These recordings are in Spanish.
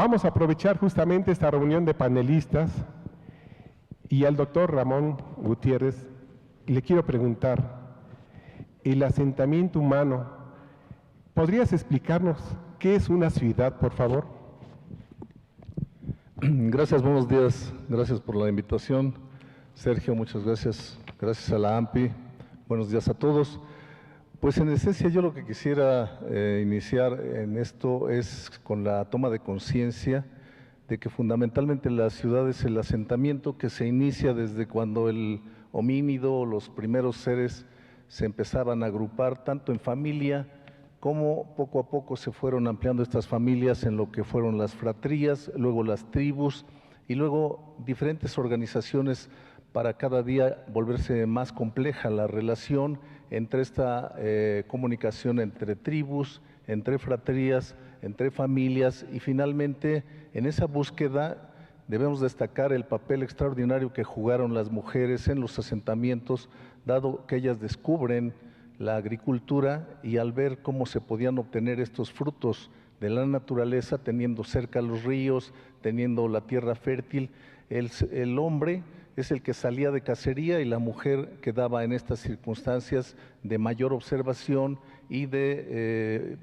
Vamos a aprovechar justamente esta reunión de panelistas y al doctor Ramón Gutiérrez le quiero preguntar, el asentamiento humano, ¿podrías explicarnos qué es una ciudad, por favor? Gracias, buenos días, gracias por la invitación. Sergio, muchas gracias, gracias a la AMPI, buenos días a todos. Pues en esencia yo lo que quisiera iniciar en esto es con la toma de conciencia de que fundamentalmente la ciudad es el asentamiento que se inicia desde cuando el homínido, los primeros seres se empezaban a agrupar tanto en familia como poco a poco se fueron ampliando estas familias en lo que fueron las fratrías, luego las tribus y luego diferentes organizaciones para cada día volverse más compleja la relación entre esta comunicación entre tribus, entre fratrías, entre familias y finalmente en esa búsqueda debemos destacar el papel extraordinario que jugaron las mujeres en los asentamientos, dado que ellas descubren la agricultura y al ver cómo se podían obtener estos frutos de la naturaleza, teniendo cerca los ríos, teniendo la tierra fértil, el hombre es el que salía de cacería y la mujer quedaba en estas circunstancias de mayor observación y de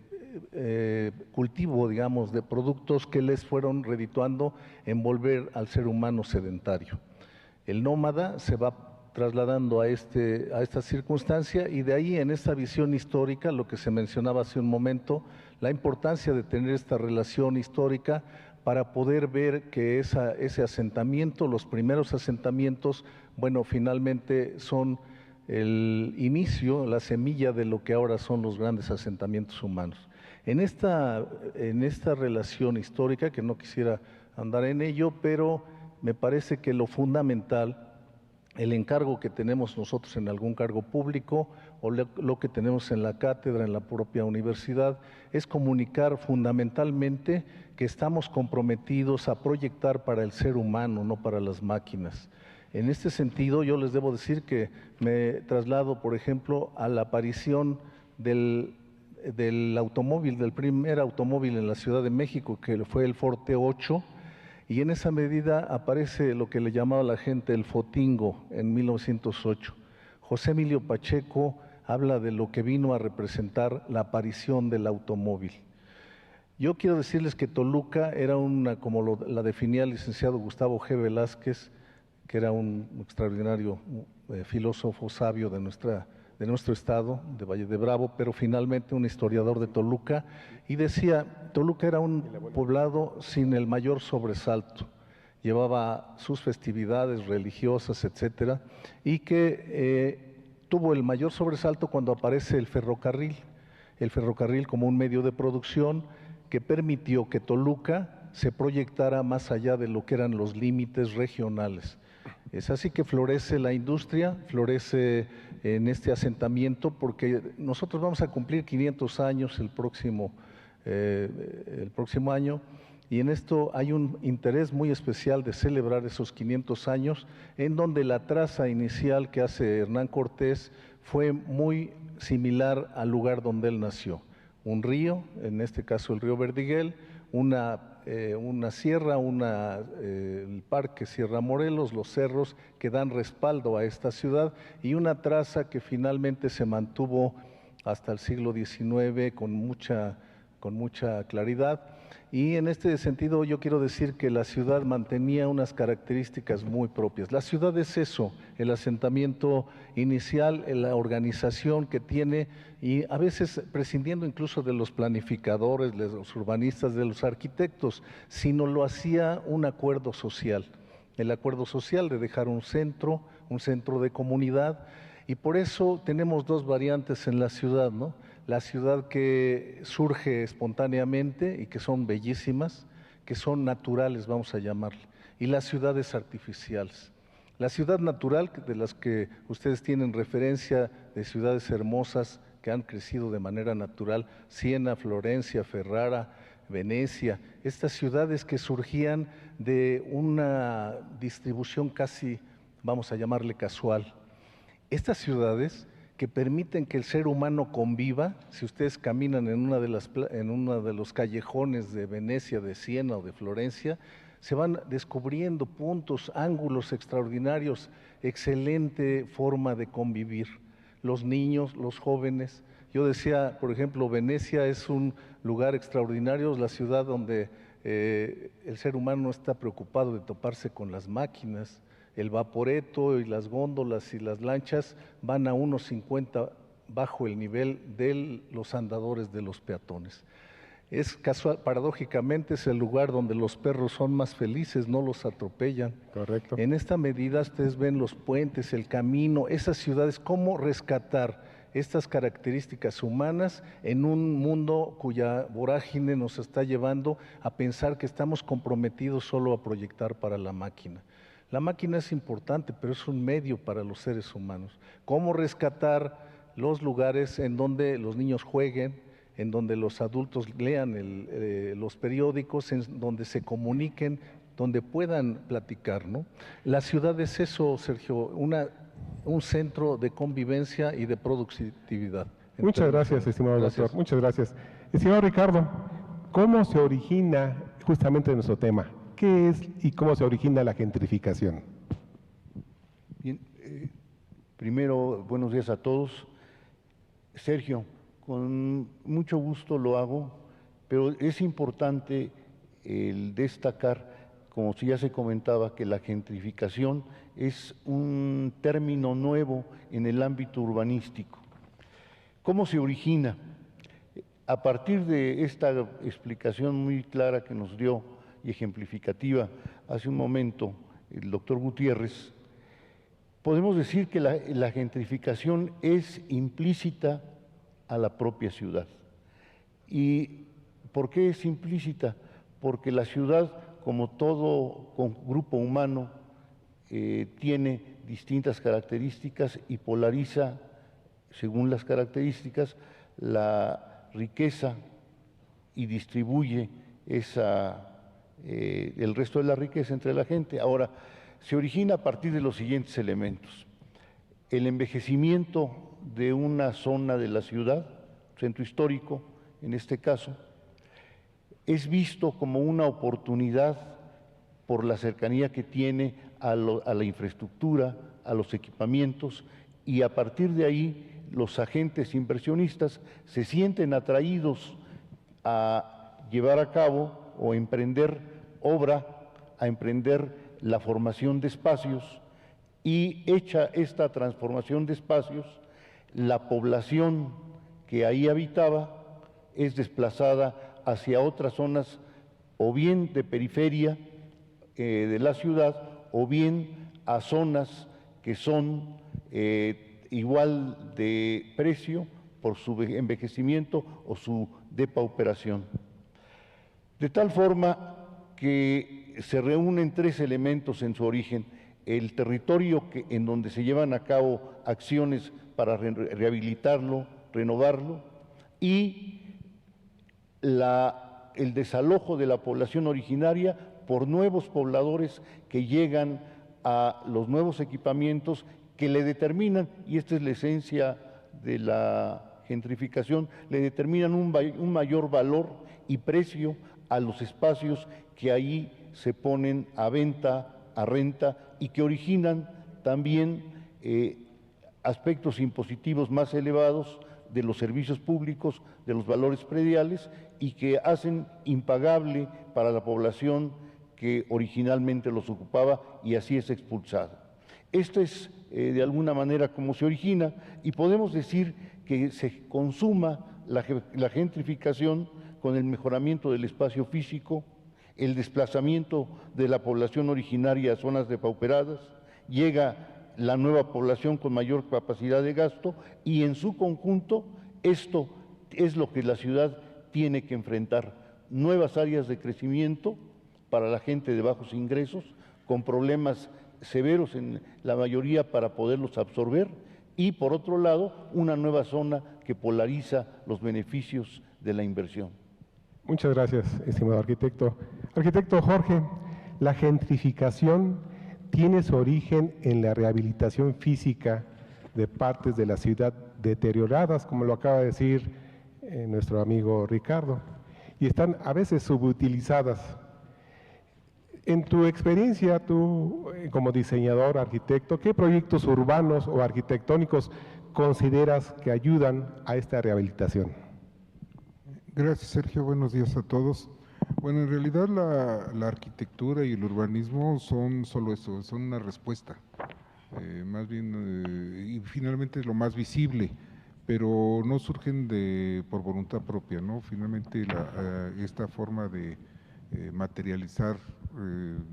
cultivo, digamos, de productos que les fueron redituando en volver al ser humano sedentario. El nómada se va trasladando a esta circunstancia y de ahí en esta visión histórica, lo que se mencionaba hace un momento, la importancia de tener esta relación histórica para poder ver que ese asentamiento, los primeros asentamientos, bueno, finalmente son el inicio, la semilla de lo que ahora son los grandes asentamientos humanos. En esta relación histórica, que no quisiera andar en ello, pero me parece que lo fundamental, el encargo que tenemos nosotros en algún cargo público o lo que tenemos en la cátedra, en la propia universidad, es comunicar fundamentalmente que estamos comprometidos a proyectar para el ser humano, no para las máquinas. En este sentido, yo les debo decir que me traslado, por ejemplo, a la aparición del automóvil, del primer automóvil en la Ciudad de México, que fue el Forte 8, y en esa medida aparece lo que le llamaba la gente el fotingo en 1908. José Emilio Pacheco habla de lo que vino a representar la aparición del automóvil. Yo quiero decirles que Toluca era como la definía el licenciado Gustavo G. Velázquez, que era un extraordinario filósofo sabio de nuestro estado, de Valle de Bravo, pero finalmente un historiador de Toluca, y decía, Toluca era un poblado sin el mayor sobresalto, llevaba sus festividades religiosas, etcétera, y que tuvo el mayor sobresalto cuando aparece el ferrocarril como un medio de producción que permitió que Toluca se proyectara más allá de lo que eran los límites regionales. Es así que florece la industria, florece en este asentamiento, porque nosotros vamos a cumplir 500 años el próximo año, y en esto hay un interés muy especial de celebrar esos 500 años, en donde la traza inicial que hace Hernán Cortés fue muy similar al lugar donde él nació. Un río, en este caso el río Verdiguel, una sierra, el parque Sierra Morelos, los cerros que dan respaldo a esta ciudad y una traza que finalmente se mantuvo hasta el siglo XIX con mucha claridad. Y en este sentido yo quiero decir que la ciudad mantenía unas características muy propias. La ciudad es eso, el asentamiento inicial, la organización que tiene y a veces prescindiendo incluso de los planificadores, de los urbanistas, de los arquitectos, sino lo hacía un acuerdo social. El acuerdo social de dejar un centro de comunidad, y por eso tenemos dos variantes en la ciudad, ¿no? La ciudad que surge espontáneamente y que son bellísimas, que son naturales, vamos a llamarle, y las ciudades artificiales. La ciudad natural, de las que ustedes tienen referencia, de ciudades hermosas que han crecido de manera natural, Siena, Florencia, Ferrara, Venecia, estas ciudades que surgían de una distribución casi, vamos a llamarle casual. Estas ciudades que permiten que el ser humano conviva. Si ustedes caminan en uno de los callejones de Venecia, de Siena o de Florencia, se van descubriendo puntos, ángulos extraordinarios, excelente forma de convivir. Los niños, los jóvenes. Yo decía, por ejemplo, Venecia es un lugar extraordinario, es la ciudad donde el ser humano no está preocupado de toparse con las máquinas. El vaporetto y las góndolas y las lanchas van a unos 50 bajo el nivel de los andadores de los peatones. Es casual, paradójicamente es el lugar donde los perros son más felices, no los atropellan. Correcto. En esta medida ustedes ven los puentes, el camino, esas ciudades, cómo rescatar estas características humanas en un mundo cuya vorágine nos está llevando a pensar que estamos comprometidos solo a proyectar para la máquina. La máquina es importante, pero es un medio para los seres humanos. ¿Cómo rescatar los lugares en donde los niños jueguen, en donde los adultos lean los periódicos, en donde se comuniquen, donde puedan platicar, ¿no? La ciudad es eso, Sergio, un centro de convivencia y de productividad. Muchas gracias, estimado doctor. Muchas gracias. Estimado Ricardo, ¿cómo se origina justamente nuestro tema? ¿Qué es y cómo se origina la gentrificación? Bien, primero, buenos días a todos. Sergio, con mucho gusto lo hago, pero es importante el destacar, como si ya se comentaba, que la gentrificación es un término nuevo en el ámbito urbanístico. ¿Cómo se origina? A partir de esta explicación muy clara que nos dio y ejemplificativa hace un momento el doctor Gutiérrez, podemos decir que la gentrificación es implícita a la propia ciudad. ¿Y por qué es implícita? Porque la ciudad, como todo grupo humano, tiene distintas características y polariza, según las características, la riqueza y distribuye el resto de la riqueza entre la gente. Ahora, se origina a partir de los siguientes elementos. El envejecimiento de una zona de la ciudad, centro histórico en este caso, es visto como una oportunidad por la cercanía que tiene a la infraestructura, a los equipamientos, y a partir de ahí los agentes inversionistas se sienten atraídos a llevar a cabo o emprender obra, a emprender la formación de espacios, y hecha esta transformación de espacios, la población que ahí habitaba es desplazada hacia otras zonas, o bien de periferia de la ciudad, o bien a zonas que son igual de precio por su envejecimiento o su depauperación. De tal forma que se reúnen tres elementos en su origen: el territorio en donde se llevan a cabo acciones para rehabilitarlo, renovarlo, y el desalojo de la población originaria por nuevos pobladores que llegan a los nuevos equipamientos que le determinan, y esta es la esencia de la gentrificación, le determinan un mayor valor y precio a los espacios que ahí se ponen a venta, a renta, y que originan también aspectos impositivos más elevados de los servicios públicos, de los valores prediales, y que hacen impagable para la población que originalmente los ocupaba, y así es expulsada. Esto es de alguna manera como se origina, y podemos decir que se consuma la gentrificación con el mejoramiento del espacio físico, el desplazamiento de la población originaria a zonas depauperadas, llega la nueva población con mayor capacidad de gasto, y en su conjunto esto es lo que la ciudad tiene que enfrentar: nuevas áreas de crecimiento para la gente de bajos ingresos, con problemas severos en la mayoría para poderlos absorber, y por otro lado una nueva zona que polariza los beneficios de la inversión. Muchas gracias, estimado arquitecto. Arquitecto Jorge, la gentrificación tiene su origen en la rehabilitación física de partes de la ciudad deterioradas, como lo acaba de decir nuestro amigo Ricardo, y están a veces subutilizadas. En tu experiencia, tú como diseñador, arquitecto, ¿qué proyectos urbanos o arquitectónicos consideras que ayudan a esta rehabilitación? Gracias, Sergio. Buenos días a todos. Bueno, en realidad la arquitectura y el urbanismo son solo eso, son una respuesta. Más bien, y finalmente es lo más visible, pero no surgen por voluntad propia, ¿no? Finalmente esta forma de materializar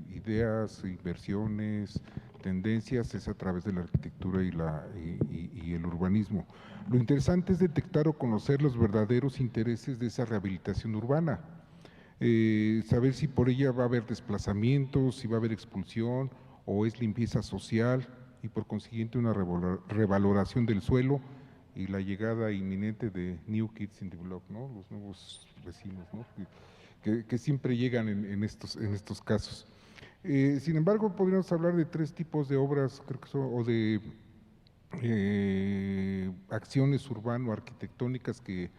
ideas, inversiones, tendencias es a través de la arquitectura y el urbanismo. Lo interesante es detectar o conocer los verdaderos intereses de esa rehabilitación urbana, saber si por ella va a haber desplazamientos, si va a haber expulsión o es limpieza social y por consiguiente una revaloración del suelo y la llegada inminente de New Kids in the Block, ¿no? Los nuevos vecinos, ¿no? que siempre llegan en estos casos. Sin embargo, podríamos hablar de tres tipos de obras, creo que son, o de acciones urbano-arquitectónicas que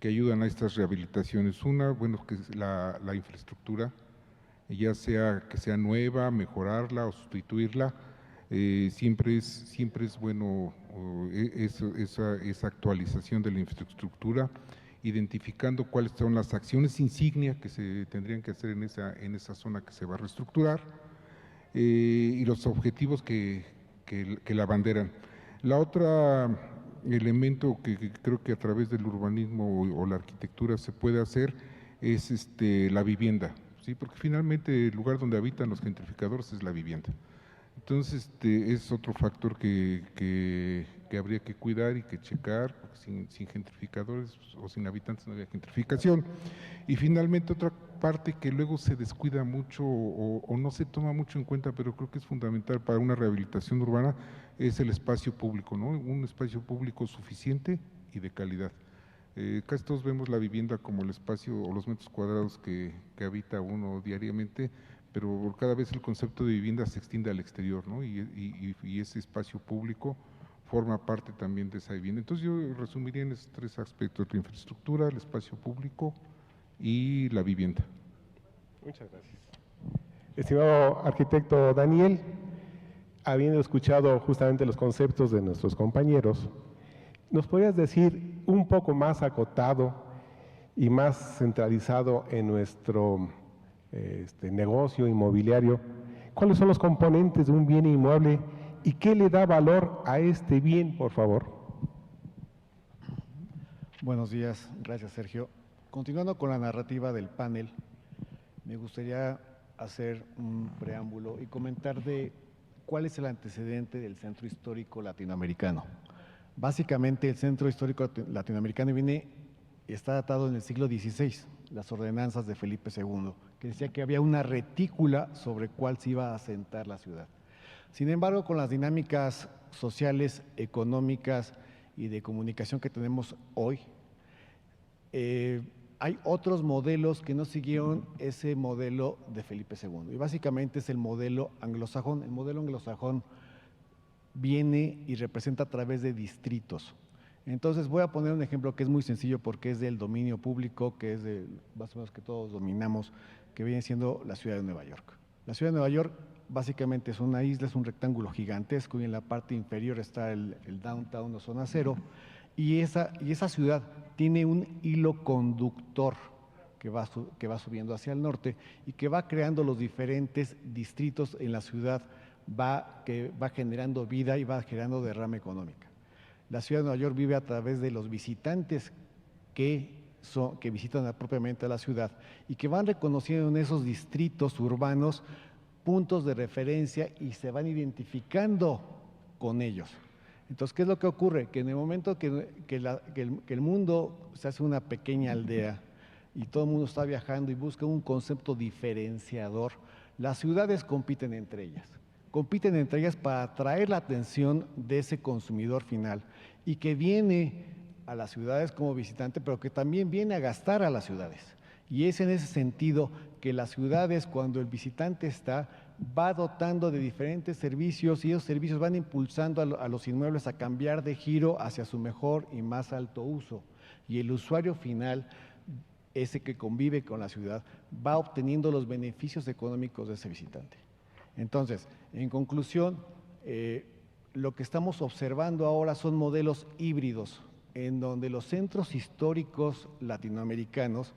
ayudan a estas rehabilitaciones. Una, bueno, que es la infraestructura, ya sea que sea nueva, mejorarla o sustituirla, siempre es bueno esa actualización de la infraestructura, identificando cuáles son las acciones insignia que se tendrían que hacer en esa zona que se va a reestructurar y los objetivos que la abanderan. La otra elemento que creo que a través del urbanismo o la arquitectura se puede hacer es la vivienda, ¿sí? Porque finalmente el lugar donde habitan los gentrificadores es la vivienda. Entonces, es otro factor que habría que cuidar y que checar, porque sin gentrificadores o sin habitantes no había gentrificación. Y finalmente, otra parte que luego se descuida mucho o no se toma mucho en cuenta, pero creo que es fundamental para una rehabilitación urbana, es el espacio público, ¿no? Un espacio público suficiente y de calidad. Casi todos vemos la vivienda como el espacio o los metros cuadrados que habita uno diariamente, pero cada vez el concepto de vivienda se extiende al exterior, ¿no? Y ese espacio público forma parte también de esa vivienda. Entonces yo resumiría en esos tres aspectos: la infraestructura, el espacio público y la vivienda. Muchas gracias. Estimado arquitecto Daniel, habiendo escuchado justamente los conceptos de nuestros compañeros, ¿nos podrías decir un poco más acotado y más centralizado en nuestro negocio inmobiliario, cuáles son los componentes de un bien inmueble y qué le da valor a este bien, por favor? Buenos días, gracias Sergio. Continuando con la narrativa del panel, me gustaría hacer un preámbulo y comentar de cuál es el antecedente del Centro Histórico Latinoamericano. Básicamente el Centro Histórico Latinoamericano está datado en el siglo XVI, las ordenanzas de Felipe II, que decía que había una retícula sobre cuál se iba a asentar la ciudad. Sin embargo, con las dinámicas sociales, económicas y de comunicación que tenemos hoy, hay otros modelos que no siguieron ese modelo de Felipe II, y básicamente es el modelo anglosajón. El modelo anglosajón viene y representa a través de distritos. Entonces voy a poner un ejemplo que es muy sencillo porque es del dominio público, que es de más o menos que todos dominamos, que viene siendo la ciudad de Nueva York. La ciudad de Nueva York básicamente es una isla, es un rectángulo gigantesco y en la parte inferior está el downtown o zona cero, y esa ciudad tiene un hilo conductor que va subiendo hacia el norte y que va creando los diferentes distritos en la ciudad, que va generando vida y va generando derrama económica. La ciudad de Nueva York vive a través de los visitantes que visitan propiamente a la ciudad y que van reconociendo en esos distritos urbanos puntos de referencia y se van identificando con ellos. Entonces, ¿qué es lo que ocurre? Que en el momento que el mundo se hace una pequeña aldea y todo el mundo está viajando y busca un concepto diferenciador, las ciudades compiten entre ellas. Compiten entre ellas para atraer la atención de ese consumidor final y que viene a las ciudades como visitante, pero que también viene a gastar a las ciudades. Y es en ese sentido que las ciudades, cuando el visitante está, va dotando de diferentes servicios y esos servicios van impulsando a los inmuebles a cambiar de giro hacia su mejor y más alto uso. Y el usuario final, ese que convive con la ciudad, va obteniendo los beneficios económicos de ese visitante. Entonces, en conclusión, lo que estamos observando ahora son modelos híbridos, en donde los centros históricos latinoamericanos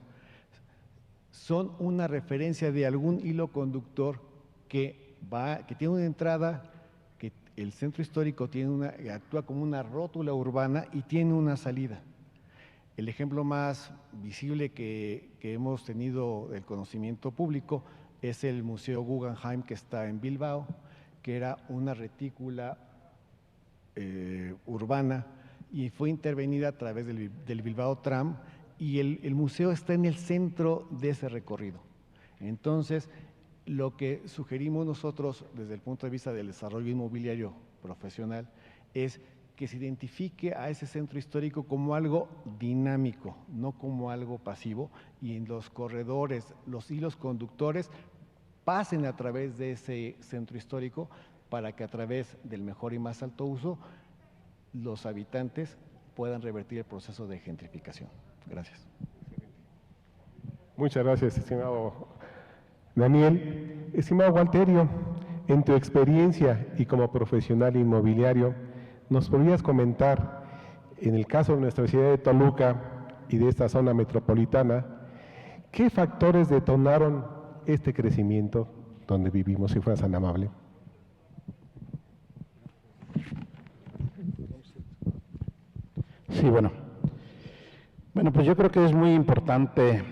son una referencia de algún hilo conductor que tiene una entrada, que el centro histórico actúa como una rótula urbana y tiene una salida. El ejemplo más visible que hemos tenido del conocimiento público es el Museo Guggenheim, que está en Bilbao, que era una retícula urbana y fue intervenida a través del Bilbao Tram, y el museo está en el centro de ese recorrido. Entonces, lo que sugerimos nosotros desde el punto de vista del desarrollo inmobiliario profesional es que se identifique a ese centro histórico como algo dinámico, no como algo pasivo, y en los corredores, los hilos conductores pasen a través de ese centro histórico para que a través del mejor y más alto uso los habitantes puedan revertir el proceso de gentrificación. Gracias. Muchas gracias, estimado Daniel. Estimado Walterio, en tu experiencia y como profesional inmobiliario, ¿nos podrías comentar, en el caso de nuestra ciudad de Toluca y de esta zona metropolitana, qué factores detonaron este crecimiento donde vivimos, si fueras tan amable? Sí, bueno, pues yo creo que es muy importante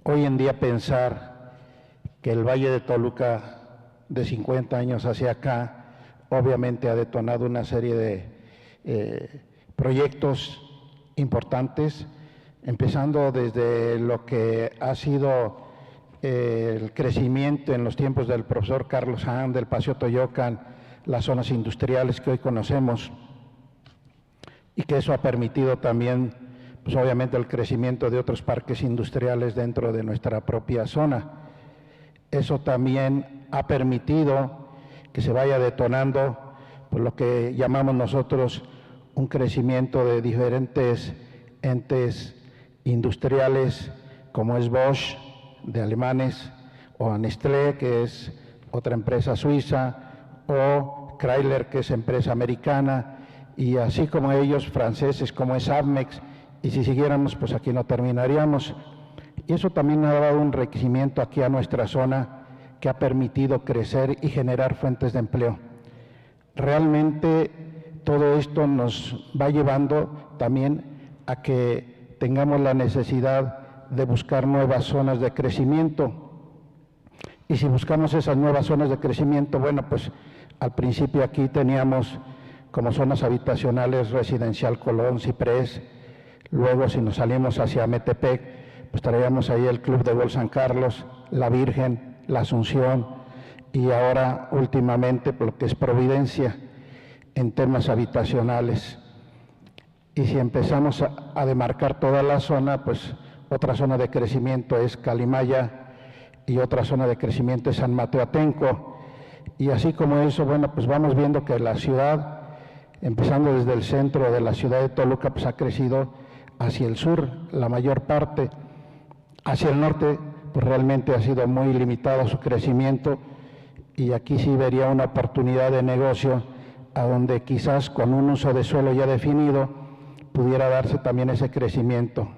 hoy en día pensar que el Valle de Toluca, de 50 años hacia acá, obviamente ha detonado una serie de proyectos importantes, empezando desde lo que ha sido el crecimiento en los tiempos del profesor Carlos Hahn, del Paseo Toyocan, las zonas industriales que hoy conocemos, y que eso ha permitido también, pues obviamente, el crecimiento de otros parques industriales dentro de nuestra propia zona. Eso también ha permitido que se vaya detonando pues, lo que llamamos nosotros un crecimiento de diferentes entes industriales, como es Bosch, de alemanes, o Nestlé, que es otra empresa suiza, o Chrysler, que es empresa americana, y así como ellos, franceses, como es Avmex, y si siguiéramos, pues aquí no terminaríamos. Y eso también ha dado un crecimiento aquí a nuestra zona que ha permitido crecer y generar fuentes de empleo. Realmente todo esto nos va llevando también a que tengamos la necesidad de buscar nuevas zonas de crecimiento. Y si buscamos esas nuevas zonas de crecimiento, bueno, pues al principio aquí teníamos como zonas habitacionales Residencial Colón, Ciprés. Luego, si nos salimos hacia Metepec, pues traíamos ahí el Club de Gol San Carlos, La Virgen, La Asunción, y ahora últimamente lo que es Providencia en temas habitacionales. Y si empezamos a demarcar toda la zona, pues otra zona de crecimiento es Calimaya y otra zona de crecimiento es San Mateo Atenco. Y así como eso, bueno, pues vamos viendo que la ciudad, empezando desde el centro de la ciudad de Toluca, pues ha crecido hacia el sur la mayor parte. Hacia el norte, pues realmente ha sido muy limitado su crecimiento, y aquí sí vería una oportunidad de negocio a donde quizás con un uso de suelo ya definido pudiera darse también ese crecimiento.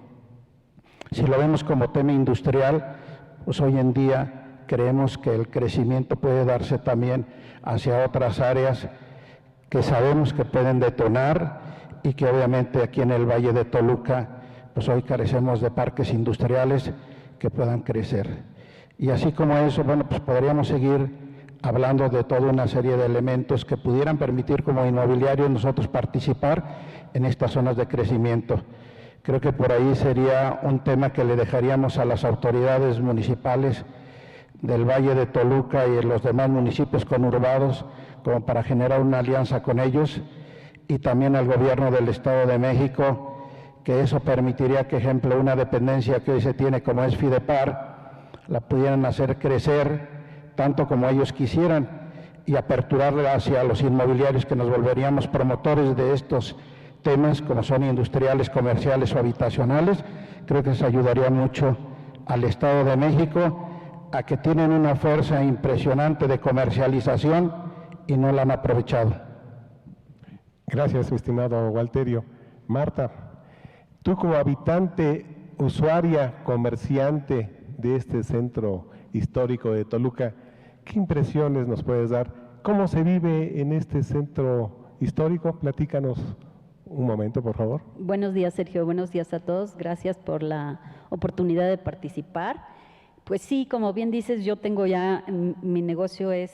Si lo vemos como tema industrial, pues hoy en día creemos que el crecimiento puede darse también hacia otras áreas que sabemos que pueden detonar, y que obviamente aquí en el Valle de Toluca, pues hoy carecemos de parques industriales que puedan crecer. Y así como eso, bueno, pues podríamos seguir hablando de toda una serie de elementos que pudieran permitir como inmobiliarios nosotros participar en estas zonas de crecimiento. Creo que por ahí sería un tema que le dejaríamos a las autoridades municipales del Valle de Toluca y en los demás municipios conurbados, como para generar una alianza con ellos, y también al gobierno del Estado de México, que eso permitiría que, ejemplo, una dependencia que hoy se tiene como es Fidepar, la pudieran hacer crecer tanto como ellos quisieran y aperturarla hacia los inmobiliarios que nos volveríamos promotores de estos temas, como son industriales, comerciales o habitacionales. Creo que eso ayudaría mucho al Estado de México, a que tienen una fuerza impresionante de comercialización y no la han aprovechado. Gracias, mi estimado Walterio. Marta, tú como habitante, usuaria, comerciante de este centro histórico de Toluca, ¿qué impresiones nos puedes dar? ¿Cómo se vive en este centro histórico? Platícanos un momento, por favor. Buenos días, Sergio. Buenos días a todos. Gracias por la oportunidad de participar. Pues sí, como bien dices, yo tengo ya, mi negocio es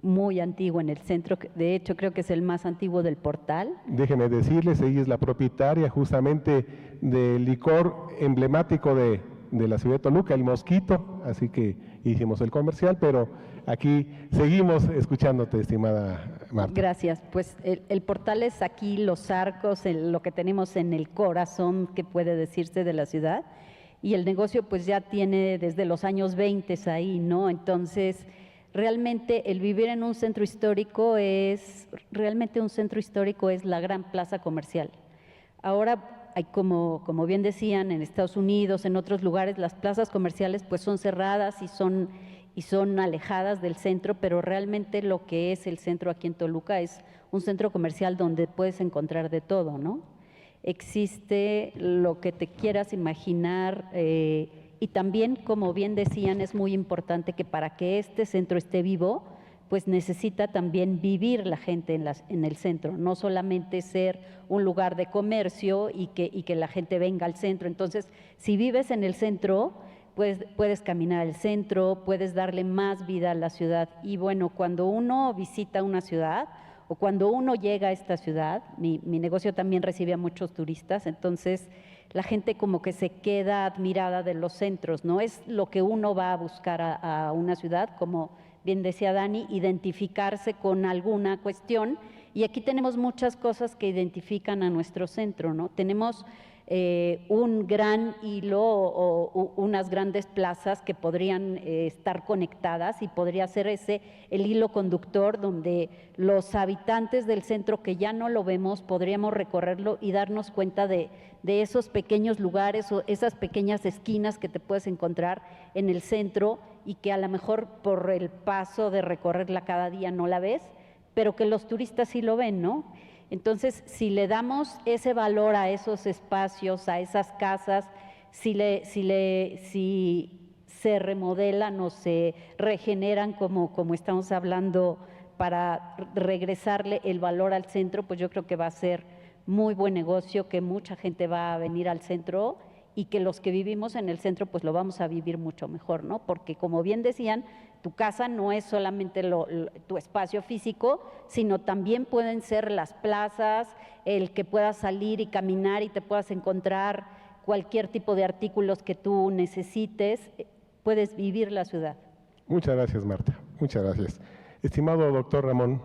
muy antiguo en el centro. De hecho, creo que es el más antiguo del Portal. Déjeme decirles, ella es la propietaria justamente del licor emblemático de la ciudad de Toluca, el Mosquito, así que hicimos el comercial, pero aquí seguimos escuchándote, estimada Marta. Gracias. Pues el Portal es aquí los arcos, lo que tenemos en el corazón, que puede decirse, de la ciudad, y el negocio pues ya tiene desde los años 20 ahí, ¿no? Entonces, realmente el vivir en un centro histórico realmente un centro histórico es la gran plaza comercial. Ahora, hay como bien decían, en Estados Unidos, en otros lugares, las plazas comerciales pues son cerradas y son alejadas del centro, pero realmente lo que es el centro aquí en Toluca es un centro comercial donde puedes encontrar de todo, ¿no? Existe lo que te quieras imaginar, y también, como bien decían, es muy importante que para que este centro esté vivo, pues necesita también vivir la gente en el centro, no solamente ser un lugar de comercio y que la gente venga al centro. Entonces, si vives en el centro, pues puedes caminar al centro, puedes darle más vida a la ciudad. Y bueno, cuando uno visita una ciudad o cuando uno llega a esta ciudad, mi negocio también recibe a muchos turistas, entonces la gente como que se queda admirada de los centros, ¿no? Es lo que uno va a buscar a una ciudad, como bien decía Dani, identificarse con alguna cuestión, y aquí tenemos muchas cosas que identifican a nuestro centro, ¿no? Tenemos un gran hilo o unas grandes plazas que podrían estar conectadas y podría ser ese el hilo conductor donde los habitantes del centro que ya no lo vemos podríamos recorrerlo y darnos cuenta de esos pequeños lugares o esas pequeñas esquinas que te puedes encontrar en el centro y que a lo mejor por el paso de recorrerla cada día no la ves, pero que los turistas sí lo ven, ¿no? Entonces, si le damos ese valor a esos espacios, a esas casas, si se remodelan o se regeneran como estamos hablando para regresarle el valor al centro, pues yo creo que va a ser muy buen negocio, que mucha gente va a venir al centro y que los que vivimos en el centro pues lo vamos a vivir mucho mejor, ¿no? Porque como bien decían, tu casa no es solamente tu espacio físico, sino también pueden ser las plazas, el que puedas salir y caminar y te puedas encontrar cualquier tipo de artículos que tú necesites, puedes vivir la ciudad. Muchas gracias, Marta. Muchas gracias. Estimado doctor Ramón,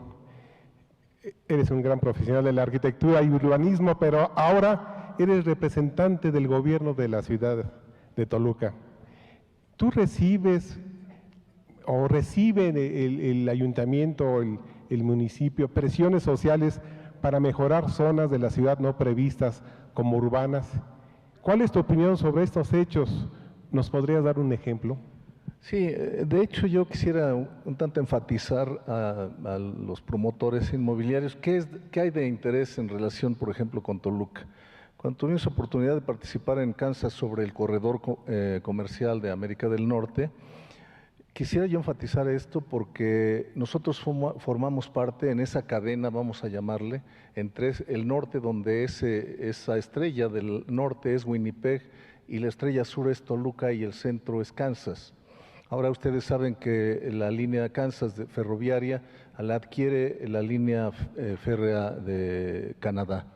eres un gran profesional de la arquitectura y urbanismo, pero ahora eres representante del gobierno de la ciudad de Toluca. ¿Tú recibes o reciben el ayuntamiento o el municipio presiones sociales para mejorar zonas de la ciudad no previstas como urbanas? ¿Cuál es tu opinión sobre estos hechos? ¿Nos podrías dar un ejemplo? Sí, de hecho yo quisiera un tanto enfatizar a los promotores inmobiliarios qué hay de interés en relación, por ejemplo, con Toluca. Cuando tuvimos oportunidad de participar en Kansas sobre el corredor comercial de América del Norte, quisiera yo enfatizar esto porque nosotros formamos parte en esa cadena, vamos a llamarle, entre el norte, donde esa estrella del norte es Winnipeg y la estrella sur es Toluca y el centro es Kansas. Ahora ustedes saben que la línea Kansas ferroviaria la adquiere la línea férrea de Canadá.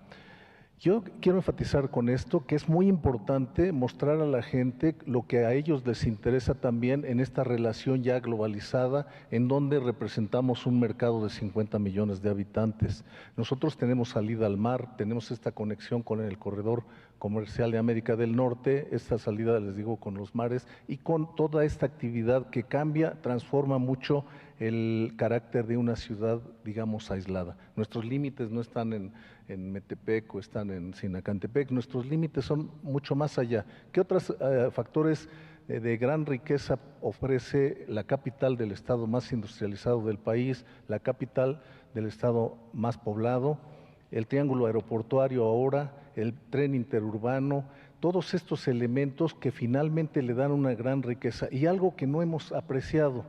Yo quiero enfatizar con esto que es muy importante mostrar a la gente lo que a ellos les interesa también en esta relación ya globalizada, en donde representamos un mercado de 50 millones de habitantes. Nosotros tenemos salida al mar, tenemos esta conexión con el corredor comercial de América del Norte, esta salida, les digo, con los mares y con toda esta actividad que cambia, transforma mucho el carácter de una ciudad, digamos, aislada. Nuestros límites no están en Metepec o están en Sinacantepec, nuestros límites son mucho más allá. ¿Qué otros factores de gran riqueza ofrece la capital del estado más industrializado del país, la capital del estado más poblado, el triángulo aeroportuario ahora, el tren interurbano, todos estos elementos que finalmente le dan una gran riqueza y algo que no hemos apreciado?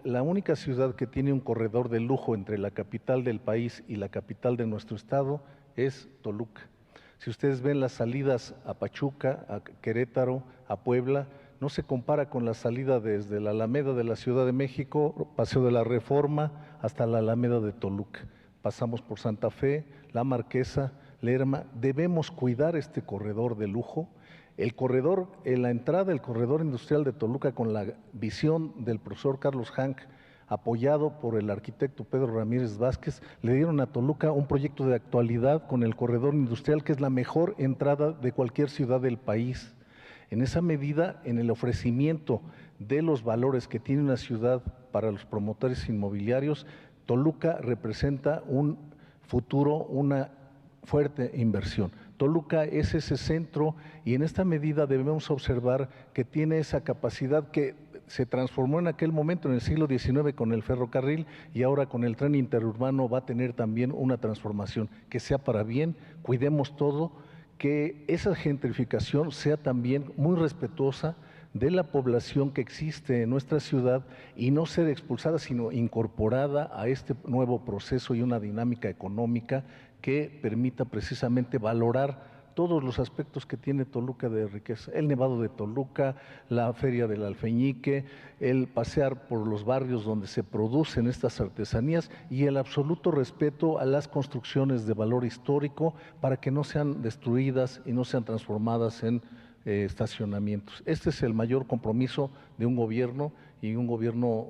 La única ciudad que tiene un corredor de lujo entre la capital del país y la capital de nuestro estado es Toluca. Si ustedes ven las salidas a Pachuca, a Querétaro, a Puebla, no se compara con la salida desde la Alameda de la Ciudad de México, Paseo de la Reforma, hasta la Alameda de Toluca. Pasamos por Santa Fe, La Marquesa, Lerma. Debemos cuidar este corredor de lujo. El corredor, en la entrada del corredor industrial de Toluca, con la visión del profesor Carlos Hank, apoyado por el arquitecto Pedro Ramírez Vázquez, le dieron a Toluca un proyecto de actualidad con el corredor industrial, que es la mejor entrada de cualquier ciudad del país. En esa medida, en el ofrecimiento de los valores que tiene una ciudad para los promotores inmobiliarios, Toluca representa un futuro, una fuerte inversión. Toluca es ese centro y en esta medida debemos observar que tiene esa capacidad que se transformó en aquel momento en el siglo XIX con el ferrocarril y ahora con el tren interurbano va a tener también una transformación, que sea para bien, cuidemos todo, que esa gentrificación sea también muy respetuosa de la población que existe en nuestra ciudad y no ser expulsada, sino incorporada a este nuevo proceso y una dinámica económica que permita precisamente valorar todos los aspectos que tiene Toluca de riqueza, el Nevado de Toluca, la Feria del Alfeñique, el pasear por los barrios donde se producen estas artesanías y el absoluto respeto a las construcciones de valor histórico para que no sean destruidas y no sean transformadas en estacionamientos. Este es el mayor compromiso de un gobierno y un gobierno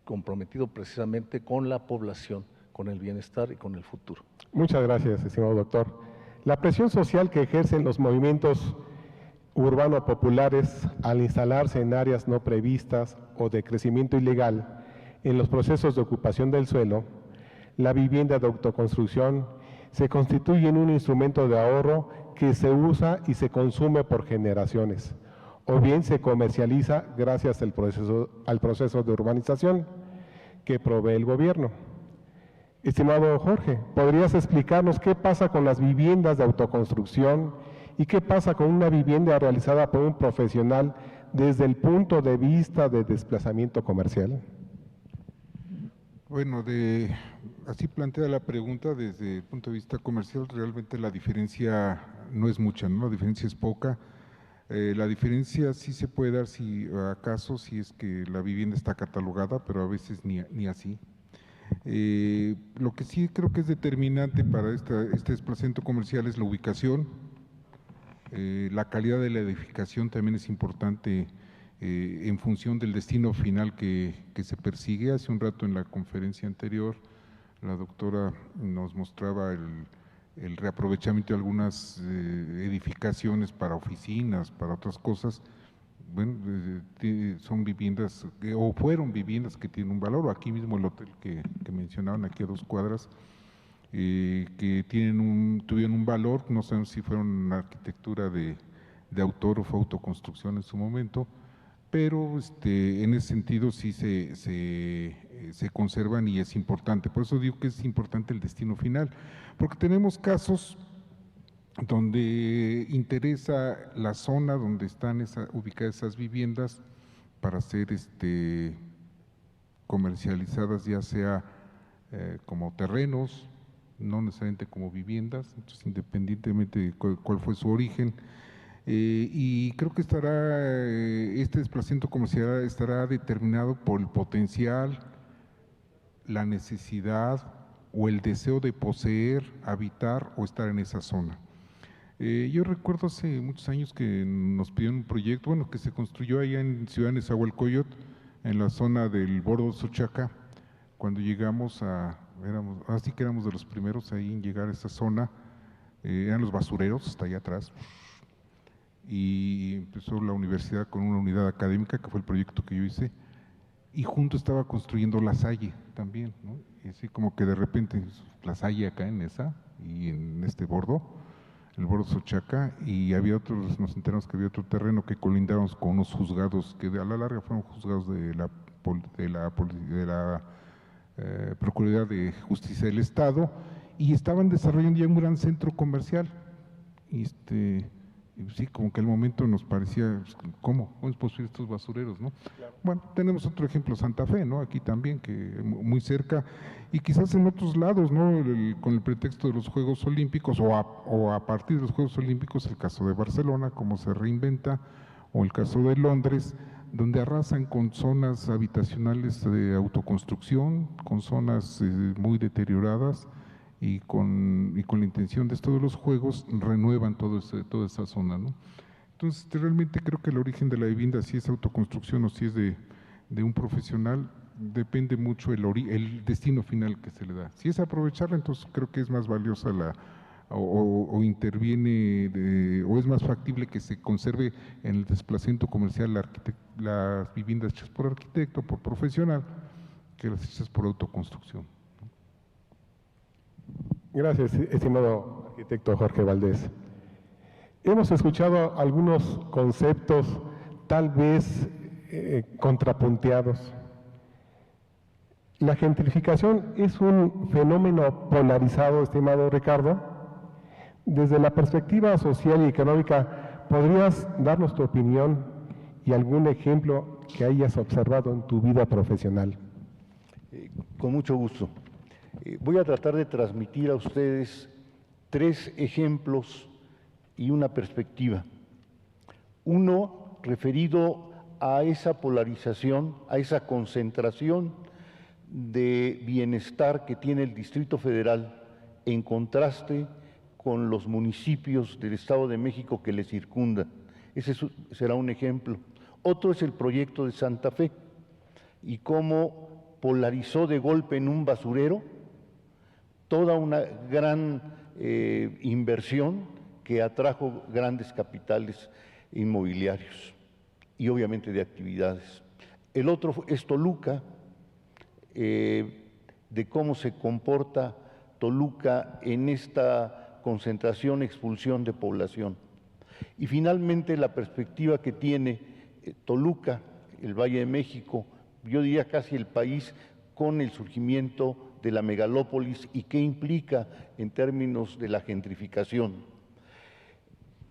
comprometido precisamente con la población, con el bienestar y con el futuro. Muchas gracias, estimado doctor. La presión social que ejercen los movimientos urbanos populares al instalarse en áreas no previstas o de crecimiento ilegal en los procesos de ocupación del suelo, la vivienda de autoconstrucción se constituye en un instrumento de ahorro que se usa y se consume por generaciones, o bien se comercializa gracias al proceso de urbanización que provee el gobierno. Estimado Jorge, ¿podrías explicarnos qué pasa con las viviendas de autoconstrucción y qué pasa con una vivienda realizada por un profesional desde el punto de vista de desplazamiento comercial? Bueno, así plantea la pregunta desde el punto de vista comercial, realmente la diferencia no es mucha, ¿no? La diferencia es poca. La diferencia sí se puede dar si acaso si es que la vivienda está catalogada, pero a veces ni así. Lo que sí creo que es determinante para este desplazamiento comercial es la ubicación. La calidad de la edificación también es importante en función del destino final que se persigue. Hace un rato en la conferencia anterior la doctora nos mostraba el reaprovechamiento de algunas edificaciones para oficinas, para otras cosas. Bueno, son viviendas o fueron viviendas que tienen un valor, o aquí mismo el hotel que mencionaban aquí a 2 cuadras, que tuvieron un valor, no sabemos si fueron arquitectura de autor o fue autoconstrucción en su momento, pero en ese sentido sí se conservan y es importante. Por eso digo que es importante el destino final, porque tenemos casos donde interesa la zona donde están ubicadas esas viviendas para ser comercializadas, ya sea como terrenos, no necesariamente como viviendas, entonces independientemente de cuál fue su origen. Y creo que este desplazamiento comercial estará determinado por el potencial, la necesidad o el deseo de poseer, habitar o estar en esa zona. Yo recuerdo hace muchos años que nos pidieron un proyecto, bueno, que se construyó allá en Ciudad Nezahualcóyotl, en la zona del Bordo Sochaca. Cuando llegamos así que éramos de los primeros ahí en llegar a esa zona, eran los basureros, hasta allá atrás, y empezó la universidad con una unidad académica, que fue el proyecto que yo hice, y junto estaba construyendo La Salle también, ¿no? Y así como que de repente La Salle acá en esa, y en este bordo, el Bordo Sochaca, y había otros, nos enteramos que había otro terreno que colindábamos con unos juzgados que a la larga fueron juzgados de la Procuraduría de Justicia del Estado, y estaban desarrollando ya un gran centro comercial. Y sí, como que al momento nos parecía, ¿cómo es posible estos basureros, no? Claro. Bueno, tenemos otro ejemplo, Santa Fe, ¿no? Aquí también, que muy cerca, y quizás en otros lados, ¿no? Con el pretexto de los Juegos Olímpicos, o a partir de los Juegos Olímpicos, el caso de Barcelona, cómo se reinventa, o el caso de Londres, donde arrasan con zonas habitacionales de autoconstrucción, con zonas muy deterioradas, y con la intención de todos los juegos renuevan toda esa zona, ¿no? Entonces, realmente creo que el origen de la vivienda, si es autoconstrucción o si es de un profesional, depende mucho el destino final que se le da. Si es aprovecharla, entonces creo que es más valiosa o interviene, o es más factible que se conserve en el desplazamiento comercial las viviendas hechas por arquitecto, por profesional, que las hechas por autoconstrucción. Gracias, estimado arquitecto Jorge Valdés. Hemos escuchado algunos conceptos tal vez contrapunteados. ¿La gentrificación es un fenómeno polarizado, estimado Ricardo? Desde la perspectiva social y económica, ¿podrías darnos tu opinión y algún ejemplo que hayas observado en tu vida profesional? Con mucho gusto. Voy a tratar de transmitir a ustedes 3 ejemplos y una perspectiva. Uno referido a esa polarización, a esa concentración de bienestar que tiene el Distrito Federal en contraste con los municipios del Estado de México que le circundan. Ese será un ejemplo. Otro es el proyecto de Santa Fe y cómo polarizó de golpe en un basurero toda una gran inversión que atrajo grandes capitales inmobiliarios y obviamente de actividades. El otro es Toluca, de cómo se comporta Toluca en esta concentración, expulsión de población. Y finalmente la perspectiva que tiene Toluca, el Valle de México, yo diría casi el país, con el surgimiento de la megalópolis y qué implica en términos de la gentrificación.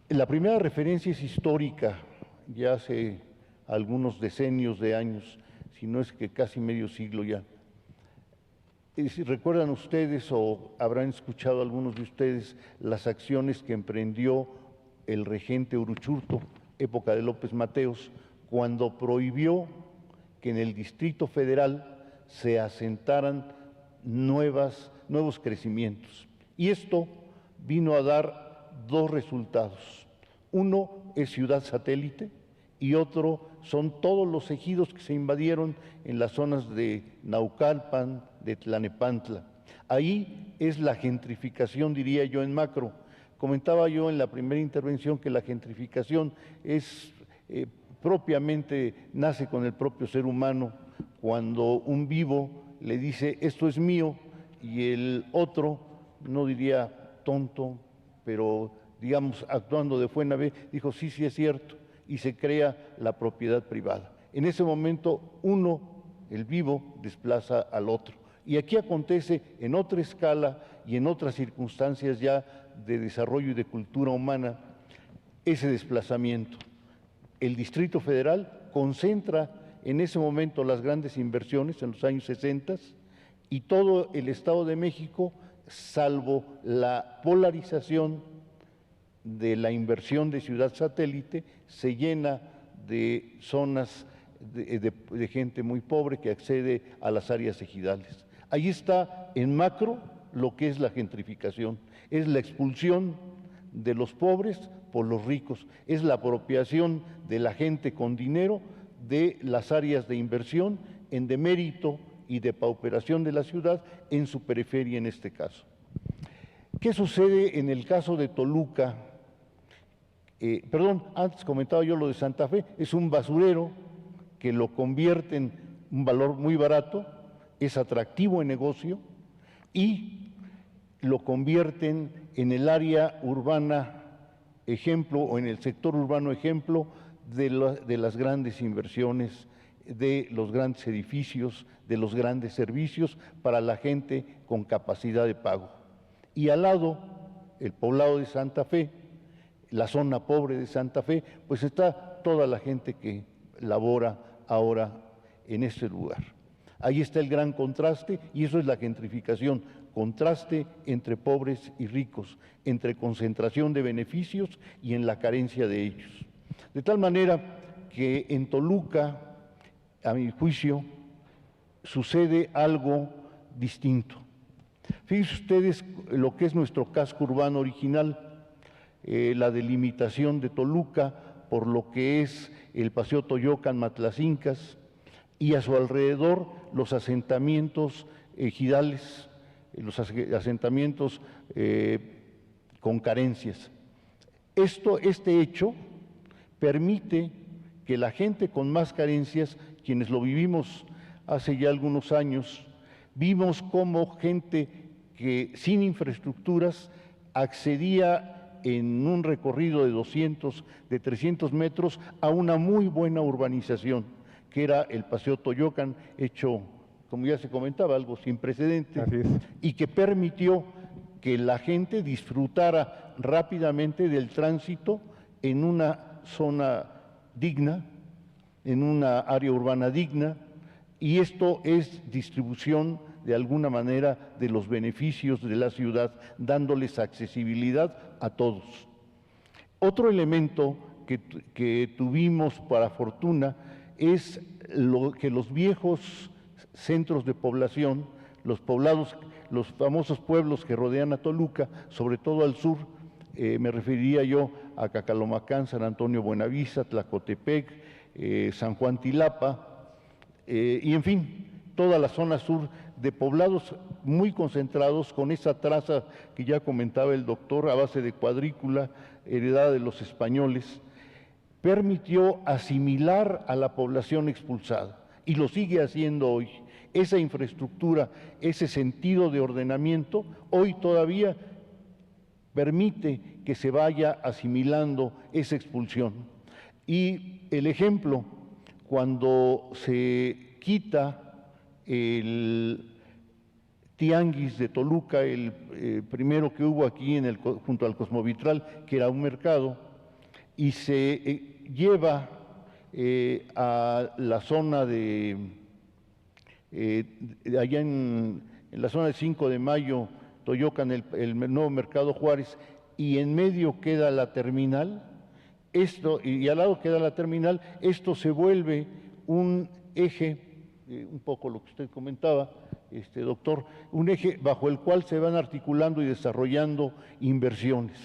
La primera referencia es histórica, ya hace algunos decenios de años, si no es que casi medio siglo ya. Si recuerdan ustedes o habrán escuchado algunos de ustedes las acciones que emprendió el regente Uruchurtu, época de López Mateos, cuando prohibió que en el Distrito Federal se asentaran nuevos crecimientos. Y esto vino a dar 2 resultados. Uno es ciudad satélite y otro son todos los ejidos que se invadieron en las zonas de Naucalpan, de Tlanepantla. Ahí es la gentrificación, diría yo, en macro. Comentaba yo en la primera intervención que la gentrificación es propiamente, nace con el propio ser humano, cuando un vivo le dice esto es mío y el otro, no diría tonto, pero digamos actuando de buena fe, dijo sí, sí es cierto, y se crea la propiedad privada. En ese momento uno, el vivo, desplaza al otro. Y aquí acontece en otra escala y en otras circunstancias ya de desarrollo y de cultura humana ese desplazamiento. El Distrito Federal concentra en ese momento las grandes inversiones en los años 60 y todo el Estado de México, salvo la polarización de la inversión de ciudad satélite, se llena de zonas de gente muy pobre que accede a las áreas ejidales. Ahí está en macro lo que es la gentrificación. Es la expulsión de los pobres por los ricos, es la apropiación de la gente con dinero de las áreas de inversión en demérito y depauperación de la ciudad en su periferia en este caso. ¿Qué sucede en el caso de Toluca? Antes comentaba yo lo de Santa Fe, es un basurero que lo convierte en un valor muy barato, es atractivo en negocio y lo convierten en el área urbana ejemplo o en el sector urbano ejemplo de las grandes inversiones, de los grandes edificios, de los grandes servicios para la gente con capacidad de pago. Y al lado, el poblado de Santa Fe, la zona pobre de Santa Fe, pues está toda la gente que labora ahora en este lugar. Ahí está el gran contraste y eso es la gentrificación, contraste entre pobres y ricos, entre concentración de beneficios y en la carencia de ellos. De tal manera que en Toluca, a mi juicio, sucede algo distinto. Fíjense ustedes lo que es nuestro casco urbano original, la delimitación de Toluca por lo que es el Paseo Toyocan, Matlacincas, y a su alrededor los asentamientos ejidales, los asentamientos con carencias. Este hecho permite que la gente con más carencias, quienes lo vivimos hace ya algunos años, vimos cómo gente que sin infraestructuras accedía en un recorrido de 300 metros a una muy buena urbanización, que era el Paseo Toyocan, hecho, como ya se comentaba, algo sin precedentes, y que permitió que la gente disfrutara rápidamente del tránsito en una zona digna, en una área urbana digna, y esto es distribución de alguna manera de los beneficios de la ciudad, dándoles accesibilidad a todos. Otro elemento que tuvimos para fortuna es que los viejos centros de población, los poblados, los famosos pueblos que rodean a Toluca, sobre todo al sur, me referiría yo a Cacalomacán, San Antonio Buenavista, Tlacotepec, San Juan Tilapa, y en fin, toda la zona sur de poblados muy concentrados con esa traza que ya comentaba el doctor a base de cuadrícula heredada de los españoles, permitió asimilar a la población expulsada y lo sigue haciendo hoy. Esa infraestructura, ese sentido de ordenamiento, hoy todavía permite que se vaya asimilando esa expulsión. Y el ejemplo, cuando se quita el tianguis de Toluca, el primero que hubo aquí junto al Cosmovitral, que era un mercado, y se lleva a la zona de allá en la zona de 5 de Mayo, Toyocan, el nuevo Mercado Juárez, y en medio queda la terminal, y al lado queda la terminal, esto se vuelve un eje, un poco lo que usted comentaba, doctor, un eje bajo el cual se van articulando y desarrollando inversiones.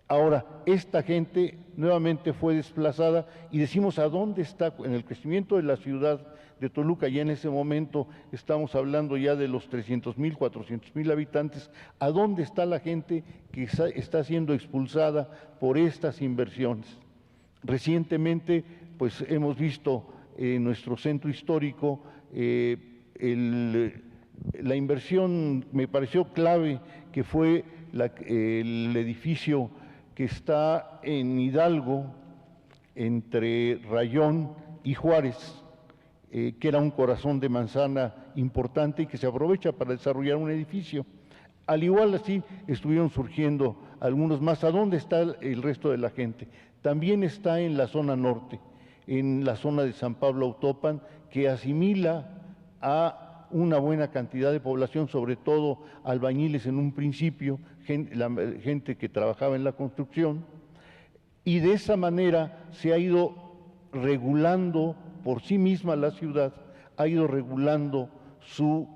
Ahora, esta gente nuevamente fue desplazada y decimos, ¿a dónde está? En el crecimiento de la ciudad de Toluca, ya en ese momento estamos hablando ya de los 300,000, 400,000 habitantes, ¿a dónde está la gente que está siendo expulsada por estas inversiones? Recientemente, pues hemos visto en nuestro centro histórico la inversión, me pareció clave, que fue el edificio que está en Hidalgo, entre Rayón y Juárez, que era un corazón de manzana importante y que se aprovecha para desarrollar un edificio. Al igual así estuvieron surgiendo algunos más. ¿A dónde está el resto de la gente? También está en la zona norte, en la zona de San Pablo Autopan, que asimila a una buena cantidad de población, sobre todo albañiles en un principio, gente que trabajaba en la construcción, y de esa manera se ha ido regulando por sí misma la ciudad, ha ido regulando su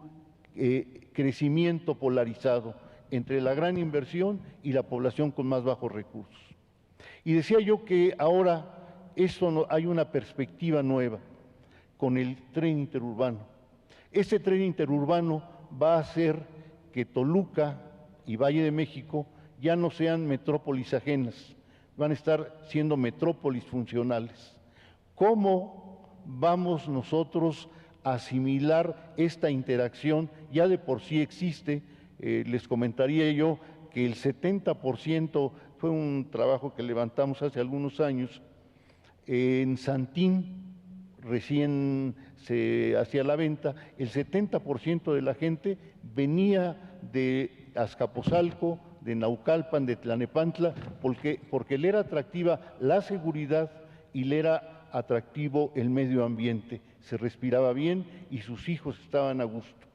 crecimiento polarizado entre la gran inversión y la población con más bajos recursos. Y decía yo que ahora hay una perspectiva nueva con el tren interurbano. Este tren interurbano va a hacer que Toluca y Valle de México ya no sean metrópolis ajenas, van a estar siendo metrópolis funcionales. ¿Cómo vamos nosotros a asimilar esta interacción? Ya de por sí existe, les comentaría yo que el 70%, fue un trabajo que levantamos hace algunos años, en Santín, recién se hacía la venta, el 70% de la gente venía de Azcapotzalco, de Naucalpan, de Tlalnepantla, porque le era atractiva la seguridad y le era atractivo el medio ambiente. Se respiraba bien y sus hijos estaban a gusto.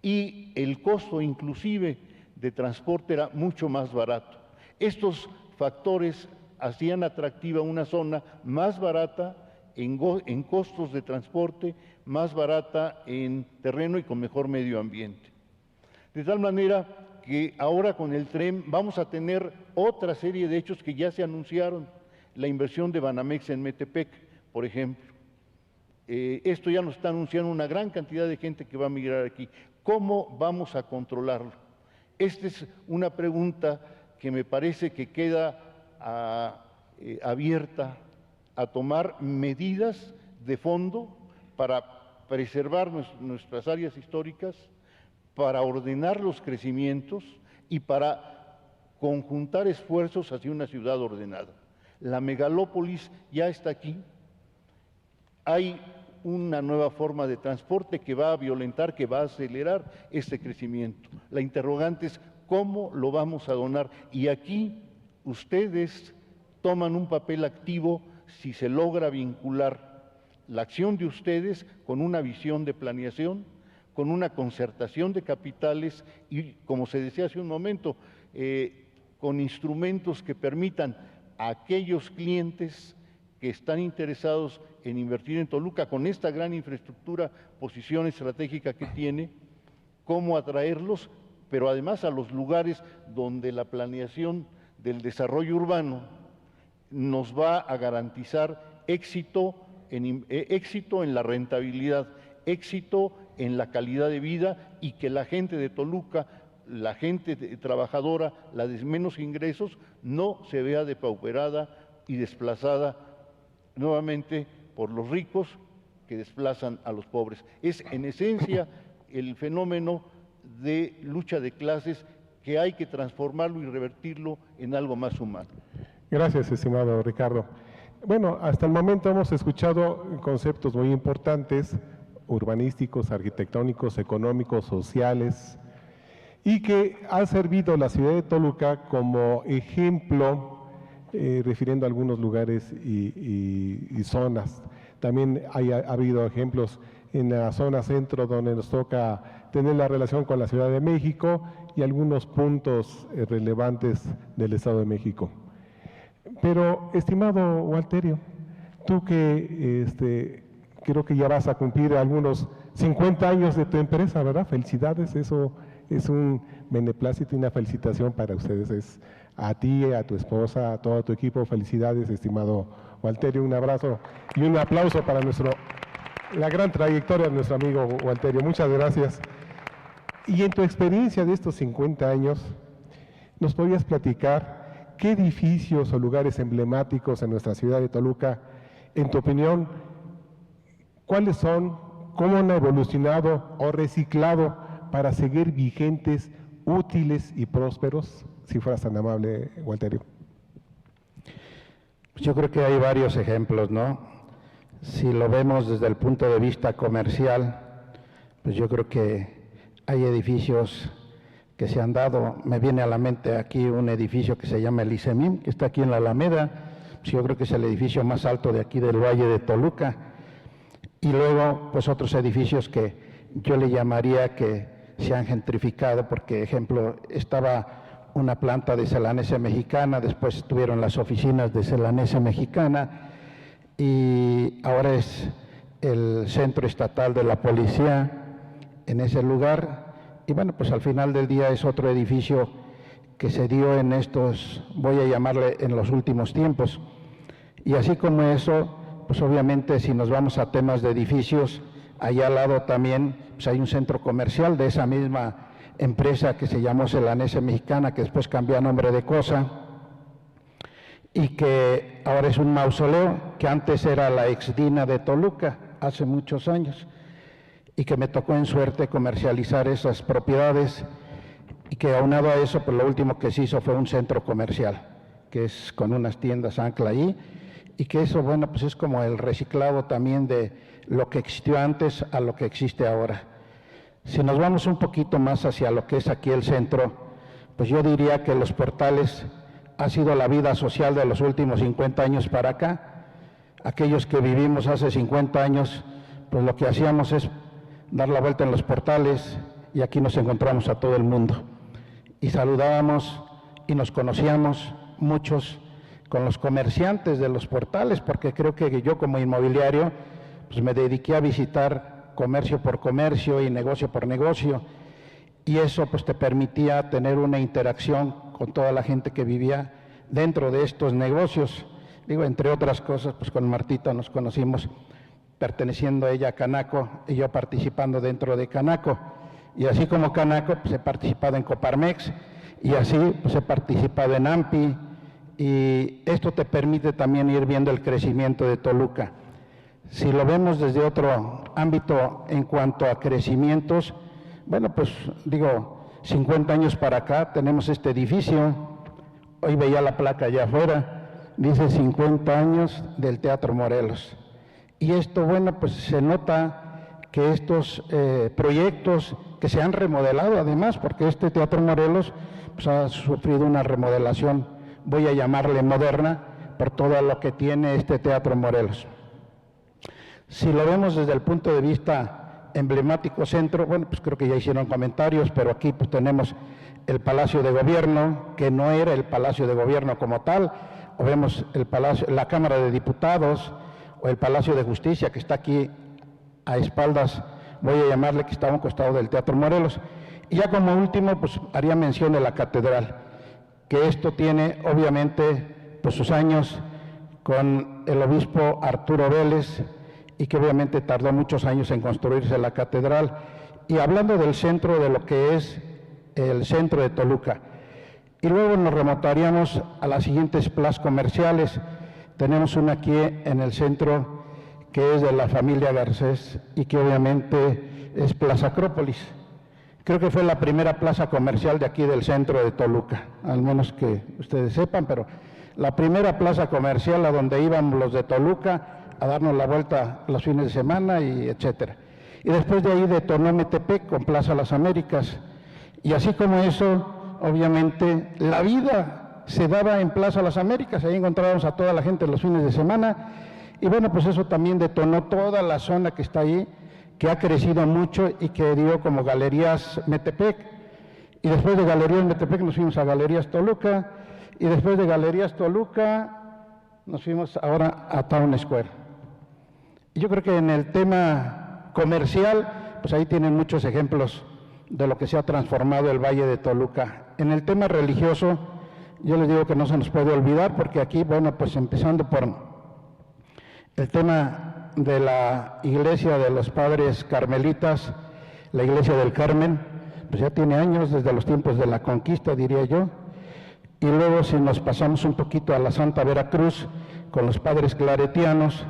Y el costo inclusive de transporte era mucho más barato. Estos factores hacían atractiva una zona más barata en costos de transporte, más barata en terreno y con mejor medio ambiente. De tal manera que ahora con el tren vamos a tener otra serie de hechos que ya se anunciaron. La inversión de Banamex en Metepec, por ejemplo. Esto ya nos está anunciando una gran cantidad de gente que va a migrar aquí. ¿Cómo vamos a controlarlo? Esta es una pregunta que me parece que queda abierta a tomar medidas de fondo para preservar nuestras áreas históricas, para ordenar los crecimientos y para conjuntar esfuerzos hacia una ciudad ordenada. La megalópolis ya está aquí. Hay una nueva forma de transporte que va a violentar, que va a acelerar este crecimiento. La interrogante es cómo lo vamos a donar. Y aquí ustedes toman un papel activo si se logra vincular la acción de ustedes con una visión de planeación, con una concertación de capitales y, como se decía hace un momento, con instrumentos que permitan a aquellos clientes que están interesados en invertir en Toluca, con esta gran infraestructura, posición estratégica que tiene, cómo atraerlos, pero además a los lugares donde la planeación del desarrollo urbano nos va a garantizar éxito en la rentabilidad, éxito en la calidad de vida y que la gente de Toluca, la gente trabajadora, la de menos ingresos, no se vea depauperada y desplazada nuevamente por los ricos que desplazan a los pobres. Es en esencia el fenómeno de lucha de clases que hay que transformarlo y revertirlo en algo más humano. Gracias, estimado Ricardo. Bueno, hasta el momento hemos escuchado conceptos muy importantes, urbanísticos, arquitectónicos, económicos, sociales, y que ha servido la ciudad de Toluca como ejemplo, refiriendo a algunos lugares y zonas. También ha habido ejemplos en la zona centro, donde nos toca tener la relación con la Ciudad de México y algunos puntos relevantes del Estado de México. Pero, estimado Walterio, tú que creo que ya vas a cumplir algunos 50 años de tu empresa, ¿verdad? Felicidades, eso es un beneplácito y una felicitación para ustedes. Es a ti, a tu esposa, a todo tu equipo, felicidades, estimado Walterio. Un abrazo y un aplauso para la gran trayectoria de nuestro amigo Walterio. Muchas gracias. Y en tu experiencia de estos 50 años, ¿nos podrías platicar qué edificios o lugares emblemáticos en nuestra ciudad de Toluca, en tu opinión, cuáles son, cómo han evolucionado o reciclado para seguir vigentes, útiles y prósperos? Si fueras tan amable, Walterio. Yo creo que hay varios ejemplos, ¿no? Si lo vemos desde el punto de vista comercial, pues yo creo que hay edificios que se han dado. Me viene a la mente aquí un edificio que se llama el ICEMIM, que está aquí en la Alameda. Pues yo creo que es el edificio más alto de aquí del Valle de Toluca. Y luego, pues otros edificios que yo le llamaría que se han gentrificado, porque, ejemplo, estaba una planta de Celanese Mexicana, después estuvieron las oficinas de Celanese Mexicana, y ahora es el centro estatal de la policía en ese lugar, y bueno, pues al final del día es otro edificio que se dio en estos, voy a llamarle, en los últimos tiempos. Y así como eso, pues obviamente si nos vamos a temas de edificios, allá al lado también pues hay un centro comercial de esa misma empresa que se llamó Celanese Mexicana, que después cambió a nombre de Cosa, y que ahora es un mausoleo, que antes era la Exdina de Toluca, hace muchos años, y que me tocó en suerte comercializar esas propiedades, y que aunado a eso, pues lo último que se hizo fue un centro comercial, que es con unas tiendas ancla ahí, y que eso, bueno, pues es como el reciclado también de lo que existió antes a lo que existe ahora. Si nos vamos un poquito más hacia lo que es aquí el centro, pues yo diría que Los Portales ha sido la vida social de los últimos 50 años para acá. Aquellos que vivimos hace 50 años, pues lo que hacíamos es dar la vuelta en Los Portales y aquí nos encontramos a todo el mundo. Y saludábamos y nos conocíamos muchos con los comerciantes de Los Portales, porque creo que yo como inmobiliario pues me dediqué a visitar comercio por comercio y negocio por negocio, y eso pues te permitía tener una interacción con toda la gente que vivía dentro de estos negocios. Digo, entre otras cosas, pues con Martita nos conocimos perteneciendo ella a Canaco y yo participando dentro de Canaco, y así como Canaco pues he participado en Coparmex, y así pues he participado en AMPI, y esto te permite también ir viendo el crecimiento de Toluca. Si lo vemos desde otro ámbito en cuanto a crecimientos, bueno, pues digo, 50 años para acá tenemos este edificio, hoy veía la placa allá afuera, dice 50 años del Teatro Morelos. Y esto, bueno, pues se nota que estos proyectos que se han remodelado además, porque este Teatro Morelos pues, ha sufrido una remodelación, voy a llamarle moderna, por todo lo que tiene este Teatro Morelos. Si lo vemos desde el punto de vista emblemático centro, bueno, pues creo que ya hicieron comentarios, pero aquí pues tenemos el Palacio de Gobierno, que no era el Palacio de Gobierno como tal, o vemos el Palacio, la Cámara de Diputados, o el Palacio de Justicia, que está aquí a espaldas, voy a llamarle, que está a un costado del Teatro Morelos. Y ya como último, pues haría mención de la catedral, que esto tiene obviamente pues sus años con el obispo Arturo Vélez, y que obviamente tardó muchos años en construirse la catedral. Y hablando del centro, de lo que es el centro de Toluca, y luego nos remontaríamos a las siguientes plazas comerciales. Tenemos una aquí en el centro que es de la familia Garcés y que obviamente es Plaza Acrópolis. Creo que fue la primera plaza comercial de aquí del centro de Toluca, al menos que ustedes sepan, pero la primera plaza comercial a donde íbamos los de Toluca a darnos la vuelta los fines de semana y etcétera. Y después de ahí detonó Metepec con Plaza Las Américas. Y así como eso, obviamente, la vida se daba en Plaza Las Américas, ahí encontrábamos a toda la gente los fines de semana, y bueno, pues eso también detonó toda la zona que está ahí, que ha crecido mucho y que dio como Galerías Metepec, y después de Galerías Metepec nos fuimos a Galerías Toluca, y después de Galerías Toluca nos fuimos ahora a Town Square. Y yo creo que en el tema comercial, pues ahí tienen muchos ejemplos de lo que se ha transformado el Valle de Toluca. En el tema religioso, yo les digo que no se nos puede olvidar, porque aquí, bueno, pues empezando por el tema de la iglesia de los padres carmelitas, la iglesia del Carmen, pues ya tiene años, desde los tiempos de la conquista, diría yo. Y luego si nos pasamos un poquito a la Santa Veracruz, con los padres claretianos,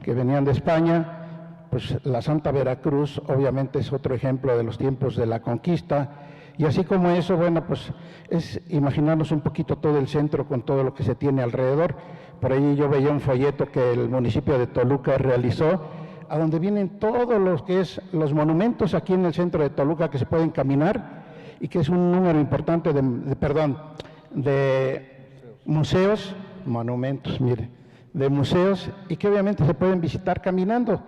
que venían de España, pues la Santa Veracruz obviamente es otro ejemplo de los tiempos de la conquista, y así como eso, bueno, pues es imaginarnos un poquito todo el centro con todo lo que se tiene alrededor. Por ahí yo veía un folleto que el municipio de Toluca realizó, a donde vienen todos los que es los monumentos aquí en el centro de Toluca que se pueden caminar, y que es un número importante de museos, monumentos, mire, de museos, y que obviamente se pueden visitar caminando,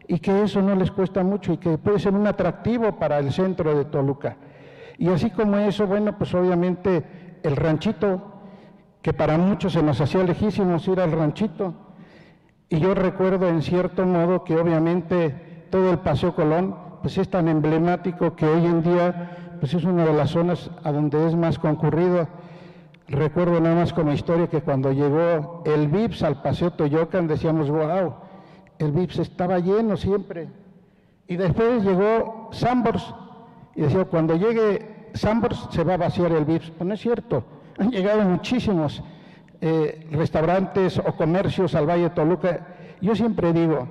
y que eso no les cuesta mucho, y que puede ser un atractivo para el centro de Toluca. Y así como eso, bueno, pues obviamente el ranchito, que para muchos se nos hacía lejísimos ir al ranchito, y yo recuerdo en cierto modo que obviamente todo el Paseo Colón pues es tan emblemático que hoy en día pues es una de las zonas a donde es más concurrido. Recuerdo nada más como historia que cuando llegó el VIPS al Paseo Toyocan decíamos, wow, el VIPS estaba lleno siempre. Y después llegó Sanborns y decía, cuando llegue Sanborns se va a vaciar el VIPS. Pues no es cierto, han llegado muchísimos restaurantes o comercios al Valle de Toluca. Yo siempre digo,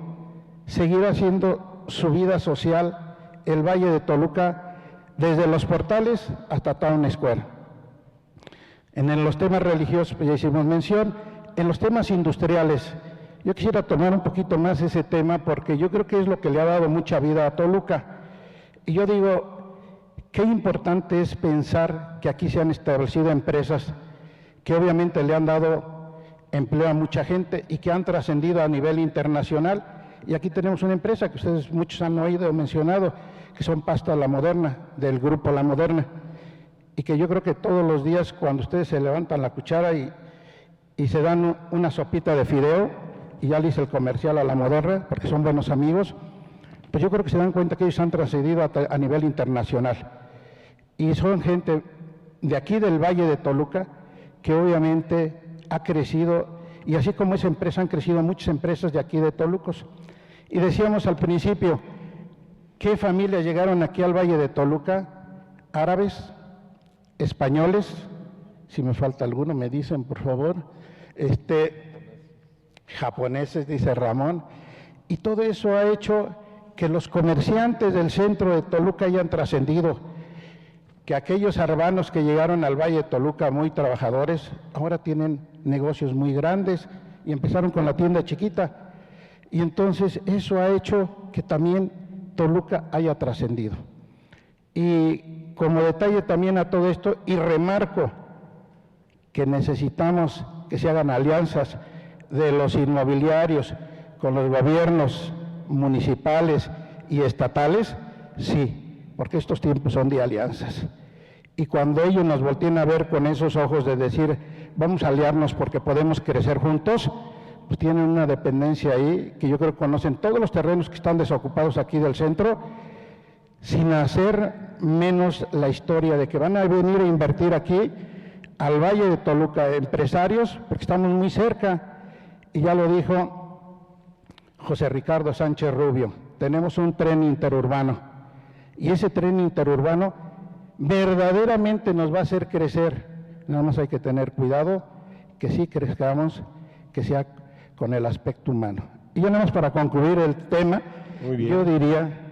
seguirá siendo su vida social el Valle de Toluca desde los portales hasta Town Square. En los temas religiosos, pues ya hicimos mención. En los temas industriales, yo quisiera tomar un poquito más ese tema porque yo creo que es lo que le ha dado mucha vida a Toluca. Y yo digo, qué importante es pensar que aquí se han establecido empresas que obviamente le han dado empleo a mucha gente y que han trascendido a nivel internacional. Y aquí tenemos una empresa que ustedes muchos han oído o mencionado, que son Pasta La Moderna, del grupo La Moderna. Y que yo creo que todos los días cuando ustedes se levantan la cuchara y se dan una sopita de fideo, y ya le hice el comercial a La Moderna, porque son buenos amigos, pues yo creo que se dan cuenta que ellos han trascendido a nivel internacional. Y son gente de aquí del Valle de Toluca, que obviamente ha crecido, y así como esa empresa han crecido muchas empresas de aquí de Toluca. Y decíamos al principio, ¿qué familias llegaron aquí al Valle de Toluca? Árabes, españoles, si me falta alguno me dicen por favor, japoneses, dice Ramón, y todo eso ha hecho que los comerciantes del centro de Toluca hayan trascendido, que aquellos urbanos que llegaron al Valle de Toluca muy trabajadores, ahora tienen negocios muy grandes y empezaron con la tienda chiquita, y entonces eso ha hecho que también Toluca haya trascendido. Y como detalle también a todo esto, y remarco que necesitamos que se hagan alianzas de los inmobiliarios con los gobiernos municipales y estatales, sí, porque estos tiempos son de alianzas. Y cuando ellos nos volteen a ver con esos ojos de decir, vamos a aliarnos porque podemos crecer juntos, pues tienen una dependencia ahí que yo creo que conocen todos los terrenos que están desocupados aquí del centro, sin hacer menos la historia de que van a venir a invertir aquí al Valle de Toluca empresarios, porque estamos muy cerca, y ya lo dijo José Ricardo Sánchez Rubio, tenemos un tren interurbano, y ese tren interurbano verdaderamente nos va a hacer crecer, nada más hay que tener cuidado, que sí crezcamos, que sea con el aspecto humano. Y yo nada más para concluir el tema, yo diría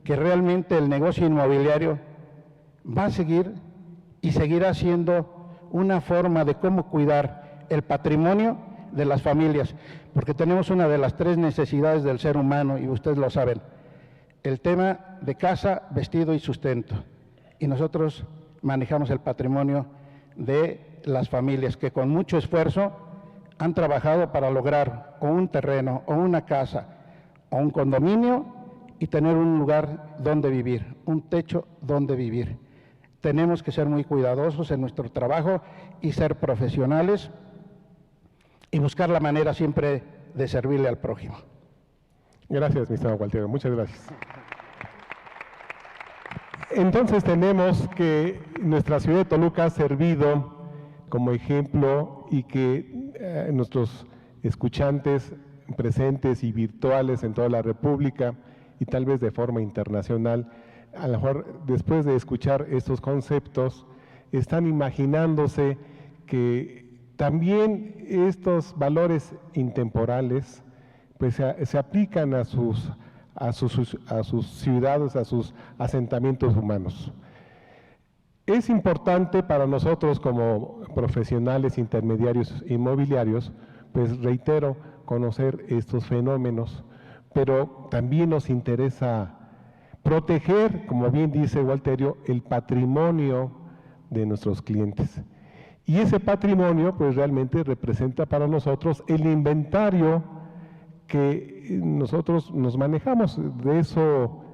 que realmente el negocio inmobiliario va a seguir y seguirá siendo una forma de cómo cuidar el patrimonio de las familias, porque tenemos una de las tres necesidades del ser humano, y ustedes lo saben, el tema de casa, vestido y sustento. Y nosotros manejamos el patrimonio de las familias que con mucho esfuerzo han trabajado para lograr o un terreno, o una casa, o un condominio, y tener un lugar donde vivir, un techo donde vivir. Tenemos que ser muy cuidadosos en nuestro trabajo y ser profesionales y buscar la manera siempre de servirle al prójimo. Gracias, mi estimado Gualtiero, muchas gracias. Entonces tenemos que nuestra ciudad de Toluca ha servido como ejemplo y que nuestros escuchantes presentes y virtuales en toda la República y tal vez de forma internacional, a lo mejor después de escuchar estos conceptos, están imaginándose que también estos valores intemporales pues se aplican a sus ciudades, a sus asentamientos humanos. Es importante para nosotros como profesionales intermediarios inmobiliarios, pues reitero, conocer estos fenómenos, pero también nos interesa proteger, como bien dice Gualterio, el patrimonio de nuestros clientes. Y ese patrimonio pues realmente representa para nosotros el inventario que nosotros nos manejamos, de eso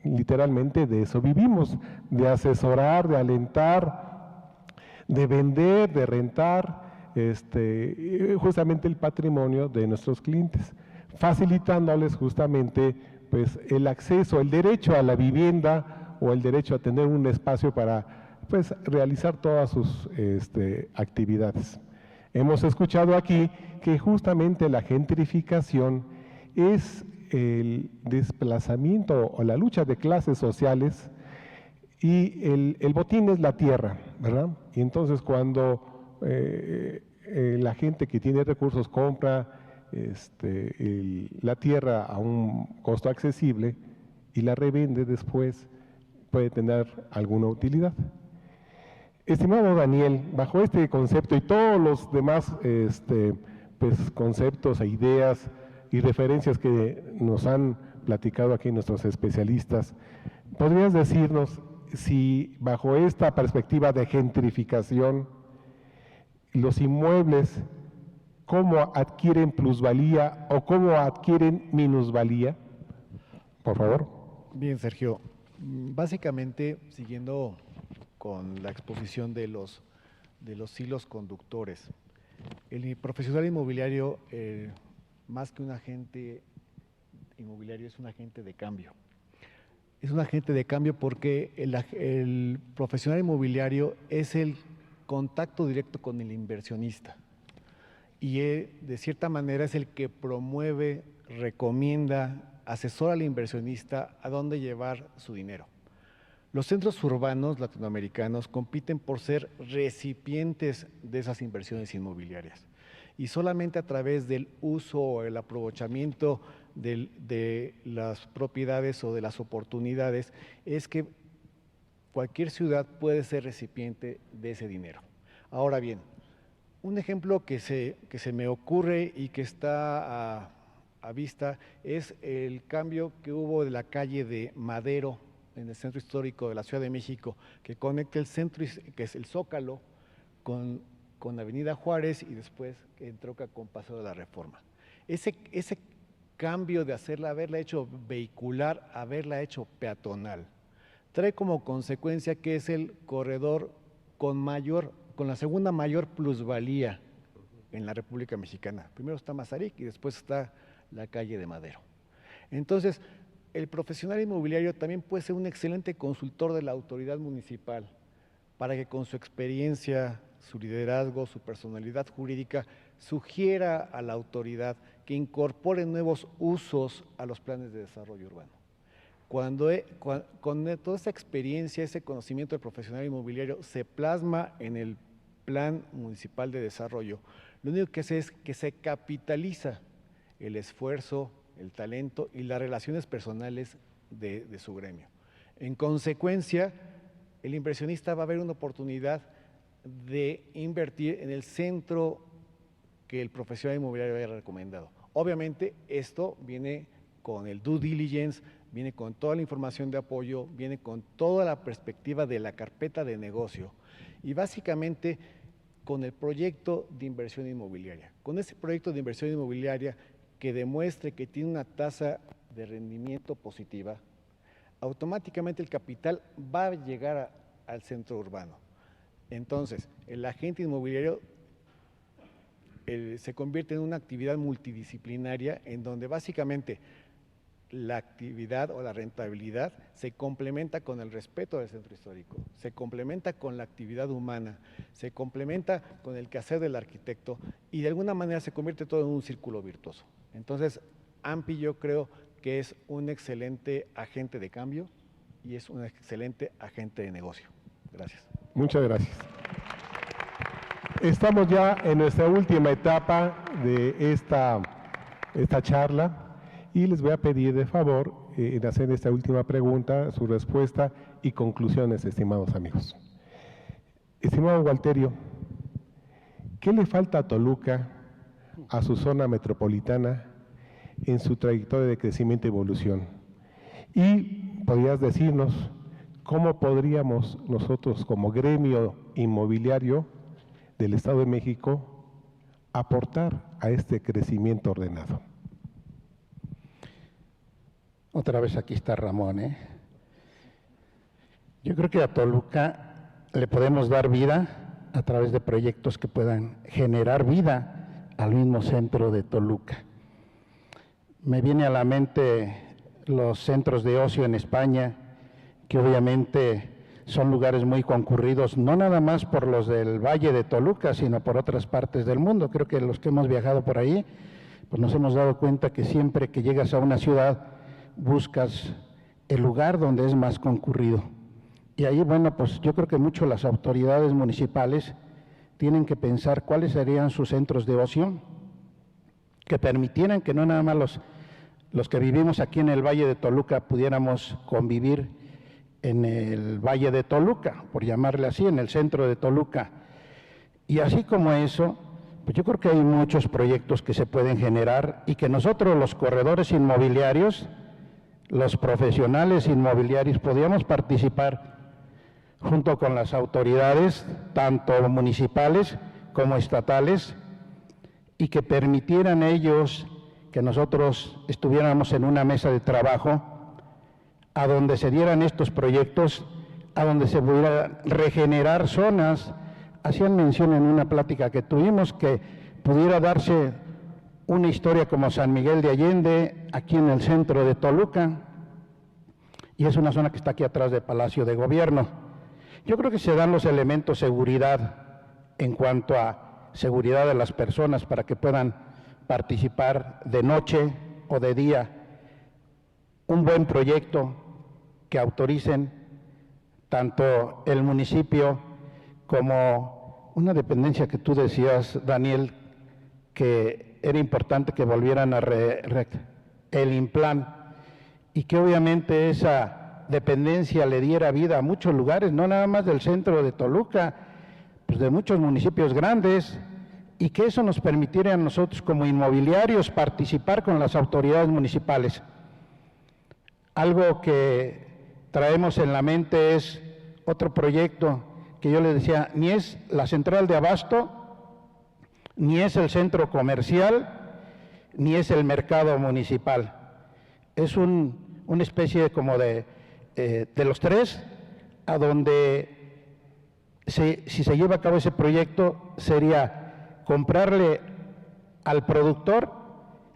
literalmente de eso vivimos, de asesorar, de alentar, de vender, de rentar, justamente el patrimonio de nuestros clientes, facilitándoles justamente pues el acceso, el derecho a la vivienda o el derecho a tener un espacio para pues realizar todas sus actividades. Hemos escuchado aquí que justamente la gentrificación es el desplazamiento o la lucha de clases sociales y el botín es la tierra, ¿verdad? Y entonces cuando la gente que tiene recursos compra la tierra a un costo accesible y la revende después, puede tener alguna utilidad. Estimado Daniel, bajo este concepto y todos los demás pues, conceptos e ideas y referencias que nos han platicado aquí nuestros especialistas, ¿podrías decirnos si bajo esta perspectiva de gentrificación, los inmuebles, cómo adquieren plusvalía o cómo adquieren minusvalía? Por favor. Bien, Sergio. Básicamente, siguiendo con la exposición de los hilos conductores, el profesional inmobiliario, más que un agente inmobiliario, es un agente de cambio. Es un agente de cambio porque el profesional inmobiliario es el contacto directo con el inversionista y de cierta manera es el que promueve, recomienda, asesora al inversionista a dónde llevar su dinero. Los centros urbanos latinoamericanos compiten por ser recipientes de esas inversiones inmobiliarias y solamente a través del uso o el aprovechamiento de las propiedades o de las oportunidades es que cualquier ciudad puede ser recipiente de ese dinero. Ahora bien, un ejemplo que se me ocurre y que está a vista es el cambio que hubo de la calle de Madero en el centro histórico de la Ciudad de México, que conecta el centro, que es el Zócalo, con Avenida Juárez y después que entronca con Paseo de la Reforma. Ese cambio de haberla hecho vehicular, haberla hecho peatonal, trae como consecuencia que es el corredor con la segunda mayor plusvalía en la República Mexicana. Primero está Mazarik y después está la calle de Madero. Entonces, el profesional inmobiliario también puede ser un excelente consultor de la autoridad municipal para que con su experiencia, su liderazgo, su personalidad jurídica, sugiera a la autoridad que incorpore nuevos usos a los planes de desarrollo urbano. Con toda esa experiencia, ese conocimiento del profesional inmobiliario se plasma en el plan municipal de desarrollo, lo único que hace es que se capitaliza el esfuerzo, el talento y las relaciones personales de su gremio. En consecuencia, el inversionista va a ver una oportunidad de invertir en el centro que el profesional inmobiliario haya recomendado. Obviamente, esto viene con el due diligence, viene con toda la información de apoyo, viene con toda la perspectiva de la carpeta de negocio y básicamente con el proyecto de inversión inmobiliaria. Con ese proyecto de inversión inmobiliaria que demuestre que tiene una tasa de rendimiento positiva, automáticamente el capital va a llegar al centro urbano. Entonces, el agente inmobiliario se convierte en una actividad multidisciplinaria en donde básicamente la actividad o la rentabilidad se complementa con el respeto del centro histórico, se complementa con la actividad humana, se complementa con el quehacer del arquitecto y de alguna manera se convierte todo en un círculo virtuoso. Entonces, AMPI yo creo que es un excelente agente de cambio y es un excelente agente de negocio. Gracias. Muchas gracias. Estamos ya en nuestra última etapa de esta charla y les voy a pedir de favor en hacer esta última pregunta, su respuesta y conclusiones, estimados amigos. Estimado Walterio, ¿qué le falta a Toluca, a su zona metropolitana, en su trayectoria de crecimiento y evolución? Y podrías decirnos cómo podríamos nosotros como gremio inmobiliario del Estado de México aportar a este crecimiento ordenado. Otra vez aquí está Ramón, Yo creo que a Toluca le podemos dar vida a través de proyectos que puedan generar vida al mismo centro de Toluca. Me viene a la mente los centros de ocio en España, que obviamente son lugares muy concurridos, no nada más por los del Valle de Toluca, sino por otras partes del mundo. Creo que los que hemos viajado por ahí, pues nos hemos dado cuenta que siempre que llegas a una ciudad, buscas el lugar donde es más concurrido. Y ahí, bueno, pues yo creo que mucho las autoridades municipales tienen que pensar cuáles serían sus centros de ocio, que permitieran que no nada más los que vivimos aquí en el Valle de Toluca pudiéramos convivir en el Valle de Toluca, por llamarle así, en el centro de Toluca. Y así como eso, pues yo creo que hay muchos proyectos que se pueden generar y que nosotros, los corredores inmobiliarios, los profesionales inmobiliarios, podríamos participar junto con las autoridades, tanto municipales como estatales, y que permitieran ellos que nosotros estuviéramos en una mesa de trabajo a donde se dieran estos proyectos, a donde se pudiera regenerar zonas. Hacían mención en una plática que tuvimos que pudiera darse una historia como San Miguel de Allende, aquí en el centro de Toluca, y es una zona que está aquí atrás del Palacio de Gobierno. Yo creo que se dan los elementos de seguridad en cuanto a seguridad de las personas para que puedan participar de noche o de día. Un buen proyecto que autoricen tanto el municipio como una dependencia que tú decías, Daniel, que era importante que volvieran a el Implan, y que obviamente esa dependencia le diera vida a muchos lugares, no nada más del centro de Toluca, pues de muchos municipios grandes, y que eso nos permitiera a nosotros como inmobiliarios participar con las autoridades municipales. Algo que traemos en la mente es otro proyecto que yo les decía, ni es la central de abasto, ni es el centro comercial, ni es el mercado municipal. Es una especie como de los tres, a donde si se lleva a cabo ese proyecto sería comprarle al productor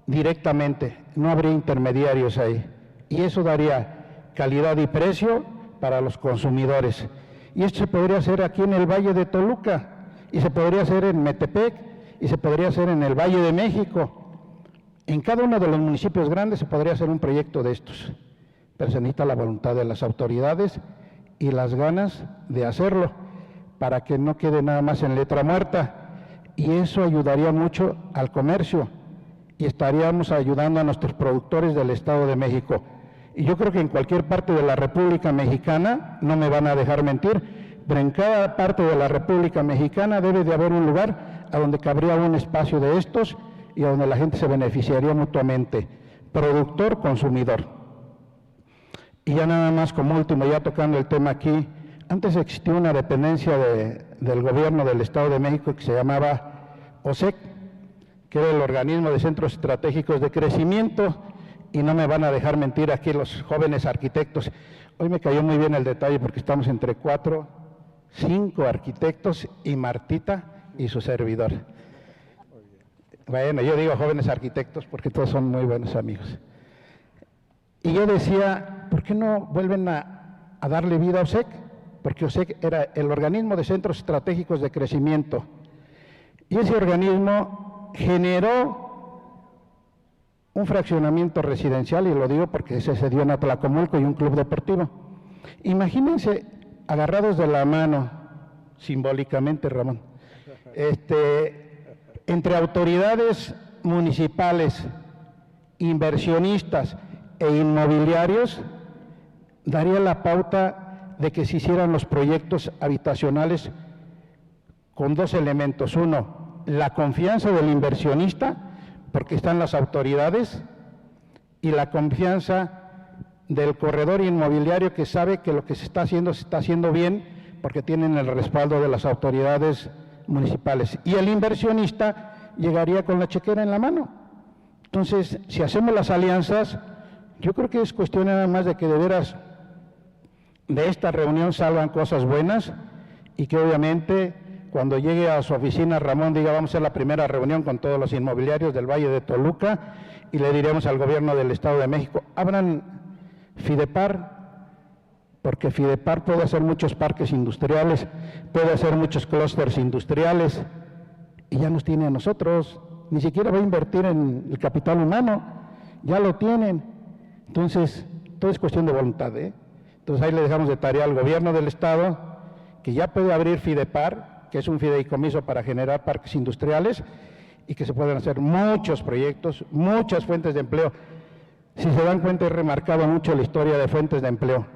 directamente, no habría intermediarios ahí, y eso daría calidad y precio para los consumidores. Y esto se podría hacer aquí en el Valle de Toluca, y se podría hacer en Metepec, y se podría hacer en el Valle de México. En cada uno de los municipios grandes se podría hacer un proyecto de estos, pero se necesita la voluntad de las autoridades y las ganas de hacerlo, para que no quede nada más en letra muerta, y eso ayudaría mucho al comercio, y estaríamos ayudando a nuestros productores del Estado de México. Y yo creo que en cualquier parte de la República Mexicana, no me van a dejar mentir, pero en cada parte de la República Mexicana debe de haber un lugar a donde cabría un espacio de estos y a donde la gente se beneficiaría mutuamente, productor, consumidor. Y ya nada más como último, ya tocando el tema aquí, antes existía una dependencia del gobierno del Estado de México que se llamaba OSEC, que era el Organismo de Centros Estratégicos de Crecimiento, y no me van a dejar mentir aquí los jóvenes arquitectos. Hoy me cayó muy bien el detalle porque estamos entre 4, 5 arquitectos y Martita y su servidor. Bueno, yo digo jóvenes arquitectos porque todos son muy buenos amigos. Y yo decía, ¿por qué no vuelven a darle vida a OSEC? Porque OSEC era el Organismo de Centros Estratégicos de Crecimiento. Y ese organismo generó un fraccionamiento residencial, y lo digo porque se dio en Atlacomulco, y un club deportivo. Imagínense agarrados de la mano, simbólicamente, Ramón, entre autoridades municipales, inversionistas e inmobiliarios, daría la pauta de que se hicieran los proyectos habitacionales con dos elementos. Uno, la confianza del inversionista, porque están las autoridades, y la confianza del corredor inmobiliario, que sabe que lo que se está haciendo bien, porque tienen el respaldo de las autoridades municipales. Y el inversionista llegaría con la chequera en la mano. Entonces, si hacemos las alianzas, yo creo que es cuestión nada más de que de veras de esta reunión salgan cosas buenas, y que obviamente cuando llegue a su oficina Ramón diga, vamos a hacer la primera reunión con todos los inmobiliarios del Valle de Toluca, y le diremos al gobierno del Estado de México, abran Fidepar, porque Fidepar puede hacer muchos parques industriales, puede hacer muchos clústeres industriales, y ya nos tiene a nosotros, ni siquiera va a invertir en el capital humano, ya lo tienen. Entonces, todo es cuestión de voluntad, ¿eh? Entonces ahí le dejamos de tarea al gobierno del estado, que ya puede abrir Fidepar, que es un fideicomiso para generar parques industriales, y que se pueden hacer muchos proyectos, muchas fuentes de empleo. Si se dan cuenta, he remarcado mucho la historia de fuentes de empleo,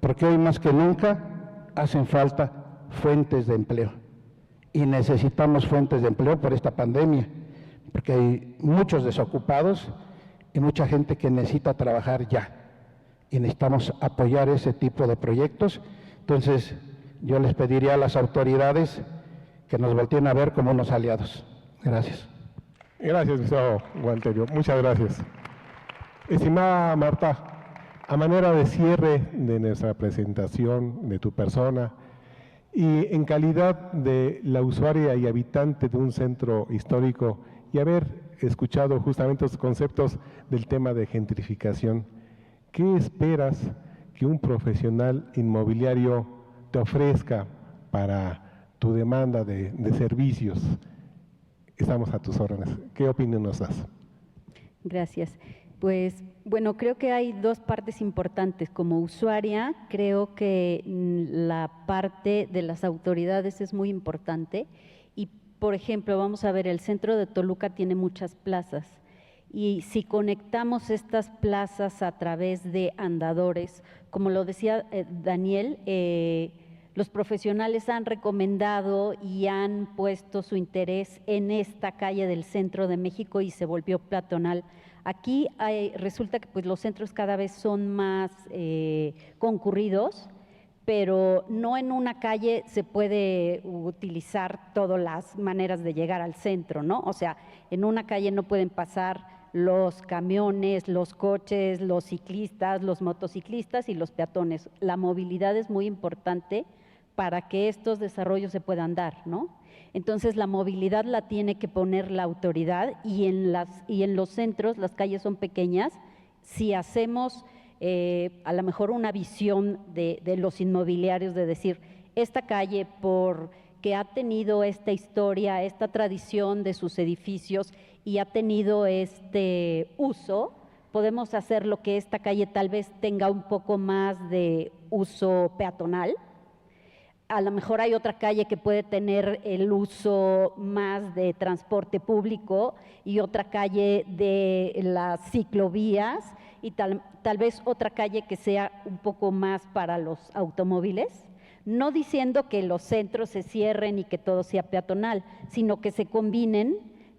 porque hoy más que nunca hacen falta fuentes de empleo. Y necesitamos fuentes de empleo por esta pandemia, porque hay muchos desocupados y mucha gente que necesita trabajar ya. Y necesitamos apoyar ese tipo de proyectos. Entonces, yo les pediría a las autoridades que nos volteen a ver como unos aliados. Gracias. Gracias, licenciado Gualterio. Muchas gracias. Estimada Marta, a manera de cierre de nuestra presentación, de tu persona, y en calidad de la usuaria y habitante de un centro histórico y haber escuchado justamente los conceptos del tema de gentrificación, ¿qué esperas que un profesional inmobiliario te ofrezca para tu demanda de servicios? Estamos a tus órdenes. ¿Qué opinión nos das? Gracias. Pues bueno, creo que hay dos partes importantes. Como usuaria, creo que la parte de las autoridades es muy importante y, por ejemplo, vamos a ver, el centro de Toluca tiene muchas plazas y si conectamos estas plazas a través de andadores, como lo decía Daniel, los profesionales han recomendado y han puesto su interés en esta calle del centro de México y se volvió peatonal. Aquí resulta que pues, los centros cada vez son más concurridos, pero no en una calle se puede utilizar todas las maneras de llegar al centro, ¿no? O sea, en una calle no pueden pasar los camiones, los coches, los ciclistas, los motociclistas y los peatones. La movilidad es muy importante para que estos desarrollos se puedan dar, ¿no? Entonces, la movilidad la tiene que poner la autoridad y en los centros, las calles son pequeñas, si hacemos a lo mejor una visión de los inmobiliarios de decir, esta calle porque ha tenido esta historia, esta tradición de sus edificios y ha tenido este uso, podemos hacer lo que esta calle tal vez tenga un poco más de uso peatonal. A lo mejor hay otra calle que puede tener el uso más de transporte público y otra calle de las ciclovías y tal vez otra calle que sea un poco más para los automóviles. No diciendo que los centros se cierren y que todo sea peatonal, sino que se combinen,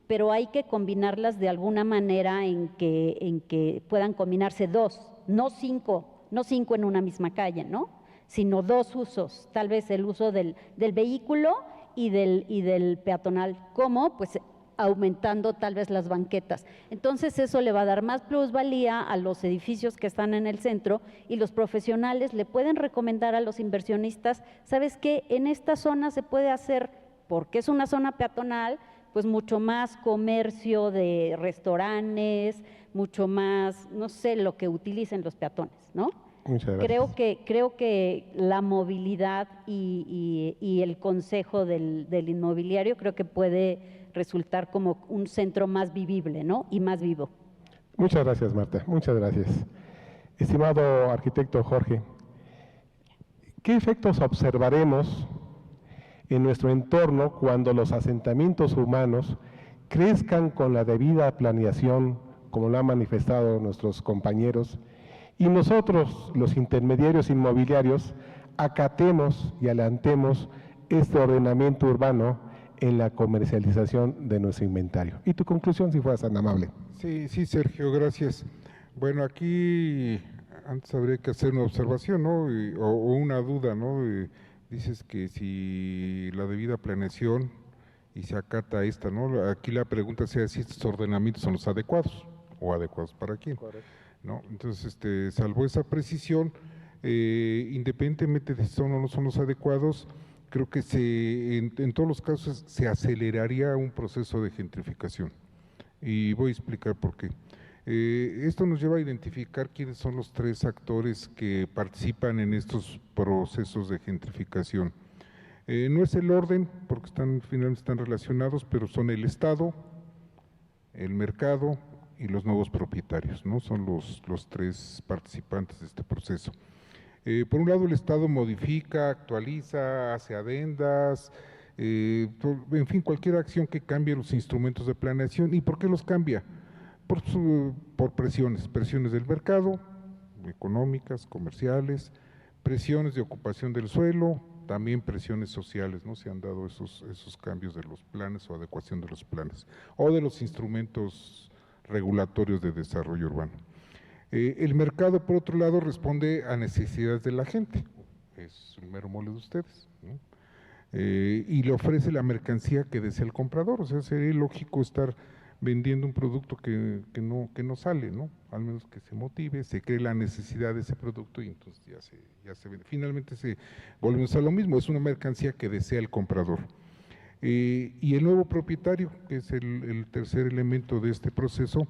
pero hay que combinarlas de alguna manera en que puedan combinarse dos, no cinco en una misma calle, ¿no? Sino dos usos, tal vez el uso del vehículo y del peatonal. ¿Cómo? Pues aumentando tal vez las banquetas. Entonces eso le va a dar más plusvalía a los edificios que están en el centro y los profesionales le pueden recomendar a los inversionistas, ¿sabes qué? En esta zona se puede hacer, porque es una zona peatonal, pues mucho más comercio de restaurantes, mucho más, no sé, lo que utilicen los peatones, ¿no? Muchas gracias. Creo que la movilidad y el consejo del inmobiliario creo que puede resultar como un centro más vivible, ¿no? Y más vivo. Muchas gracias, Marta. Muchas gracias. Estimado arquitecto Jorge, ¿qué efectos observaremos en nuestro entorno cuando los asentamientos humanos crezcan con la debida planeación, como lo han manifestado nuestros compañeros, y nosotros, los intermediarios inmobiliarios, acatemos y adelantemos este ordenamiento urbano en la comercialización de nuestro inventario? Y tu conclusión, si fueras tan amable. Sí, Sergio, gracias. Bueno, aquí antes habría que hacer una observación, ¿no? O una duda, ¿no? Dices que si la debida planeación y se acata esta, ¿no? Aquí la pregunta sea si estos ordenamientos son los adecuados o adecuados para quién. Correcto. ¿No? Entonces, salvo esa precisión, independientemente de si son o no son los adecuados, creo que en todos los casos se aceleraría un proceso de gentrificación. Y voy a explicar por qué. Esto nos lleva a identificar quiénes son los tres actores que participan en estos procesos de gentrificación. No es el orden, porque finalmente están relacionados, pero son el Estado, el mercado y los nuevos propietarios, ¿no? Son los tres participantes de este proceso. Por un lado, el Estado modifica, actualiza, hace adendas, en fin, cualquier acción que cambie los instrumentos de planeación. ¿Y por qué los cambia? Por presiones del mercado, económicas, comerciales, presiones de ocupación del suelo, también presiones sociales, ¿no? Se han dado esos cambios de los planes o adecuación de los planes, o de los instrumentos regulatorios de desarrollo urbano. El mercado, por otro lado, responde a necesidades de la gente, es el mero mole de ustedes, ¿no? Y le ofrece la mercancía que desea el comprador, o sea, sería ilógico estar vendiendo un producto que no sale, ¿no? Al menos que se motive, se cree la necesidad de ese producto y entonces ya se vende. Finalmente volvemos a lo mismo, es una mercancía que desea el comprador. Y el nuevo propietario, que es el tercer elemento de este proceso,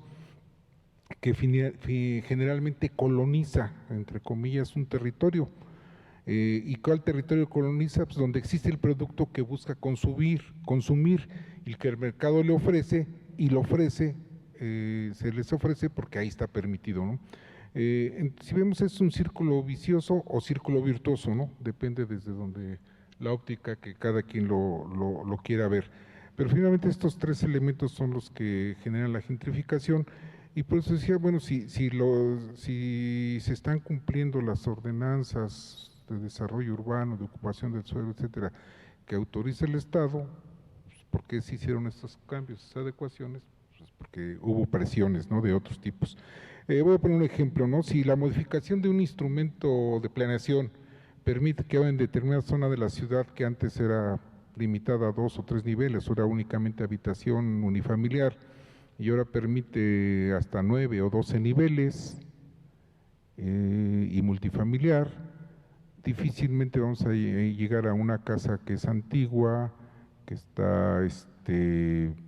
que generalmente coloniza, entre comillas, un territorio. ¿Y cuál territorio coloniza? Pues donde existe el producto que busca consumir y que el mercado le ofrece, y lo ofrece, se les ofrece porque ahí está permitido, ¿no? Si vemos, es un círculo vicioso o círculo virtuoso, ¿no? Depende desde donde la óptica que cada quien lo quiera ver. Pero finalmente estos tres elementos son los que generan la gentrificación, y por eso decía, bueno, si se están cumpliendo las ordenanzas de desarrollo urbano, de ocupación del suelo, etcétera, que autoriza el Estado, pues, ¿por qué se hicieron estos cambios, estas adecuaciones? Pues porque hubo presiones, ¿no?, de otros tipos. Voy a poner un ejemplo, ¿no? Si la modificación de un instrumento de planeación permite que en determinada zona de la ciudad, que antes era limitada a 2 o 3 niveles, era únicamente habitación unifamiliar, y ahora permite hasta 9 o 12 niveles y multifamiliar, difícilmente vamos a llegar a una casa que es antigua, que está a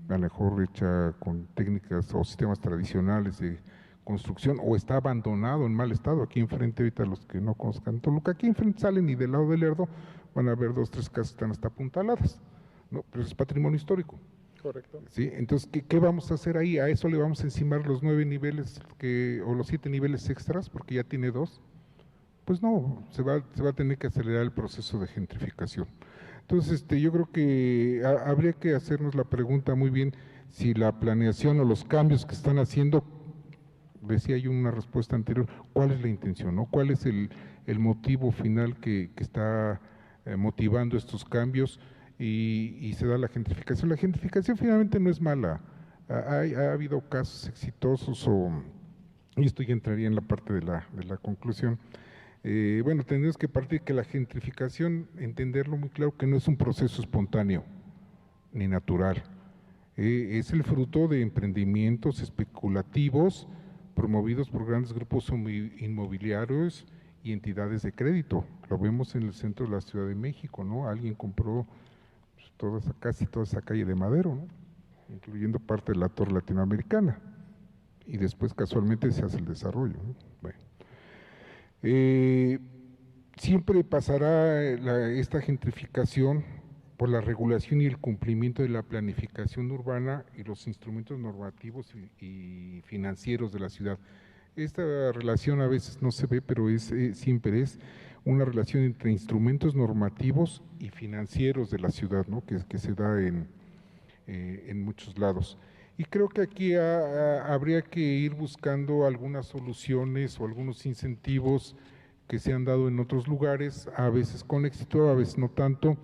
lo mejor hecha con técnicas o sistemas tradicionales de construcción, o está abandonado en mal estado. Aquí enfrente, ahorita los que no conozcan Toluca, aquí enfrente salen y del lado del Lerdo van a ver 2 o 3 casas que están hasta apuntaladas, ¿no? Pero es patrimonio histórico. Correcto. ¿Sí? Entonces, ¿qué vamos a hacer ahí? ¿A eso le vamos a encimar los 9 niveles o los 7 niveles extras porque ya tiene 2? Pues no, se va a tener que acelerar el proceso de gentrificación. Entonces, yo creo que habría que hacernos la pregunta muy bien si la planeación o los cambios que están haciendo, decía yo en una respuesta anterior, ¿cuál es la intención, no? ¿Cuál es el motivo final que está motivando estos cambios y se da la gentrificación? La gentrificación finalmente no es mala, ha habido casos exitosos y esto ya entraría en la parte de la conclusión. Bueno, tenemos que partir que la gentrificación, entenderlo muy claro, que no es un proceso espontáneo ni natural, es el fruto de emprendimientos especulativos promovidos por grandes grupos inmobiliarios y entidades de crédito. Lo vemos en el centro de la Ciudad de México, ¿no? Alguien compró casi toda esa calle de Madero, ¿no?, incluyendo parte de la Torre Latinoamericana, y después casualmente se hace el desarrollo, ¿no? Bueno. Siempre pasará esta gentrificación por la regulación y el cumplimiento de la planificación urbana y los instrumentos normativos y financieros de la ciudad. Esta relación a veces no se ve, pero siempre es una relación entre instrumentos normativos y financieros de la ciudad, ¿no?, que se da en muchos lados. Y creo que aquí habría que ir buscando algunas soluciones o algunos incentivos que se han dado en otros lugares, a veces con éxito, a veces no tanto.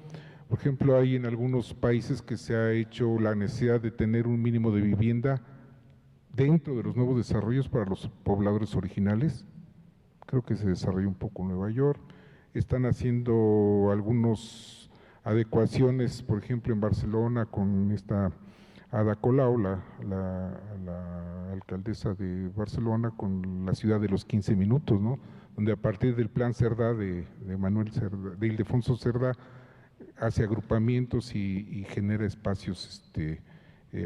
Por ejemplo, hay en algunos países que se ha hecho la necesidad de tener un mínimo de vivienda dentro de los nuevos desarrollos para los pobladores originales. Creo que se desarrolló un poco en Nueva York. Están haciendo algunas adecuaciones, por ejemplo, en Barcelona con esta Ada Colau, la alcaldesa de Barcelona, con la ciudad de los 15 minutos, ¿no?, donde a partir del plan Cerdá de Ildefonso Cerdá hace agrupamientos y genera espacios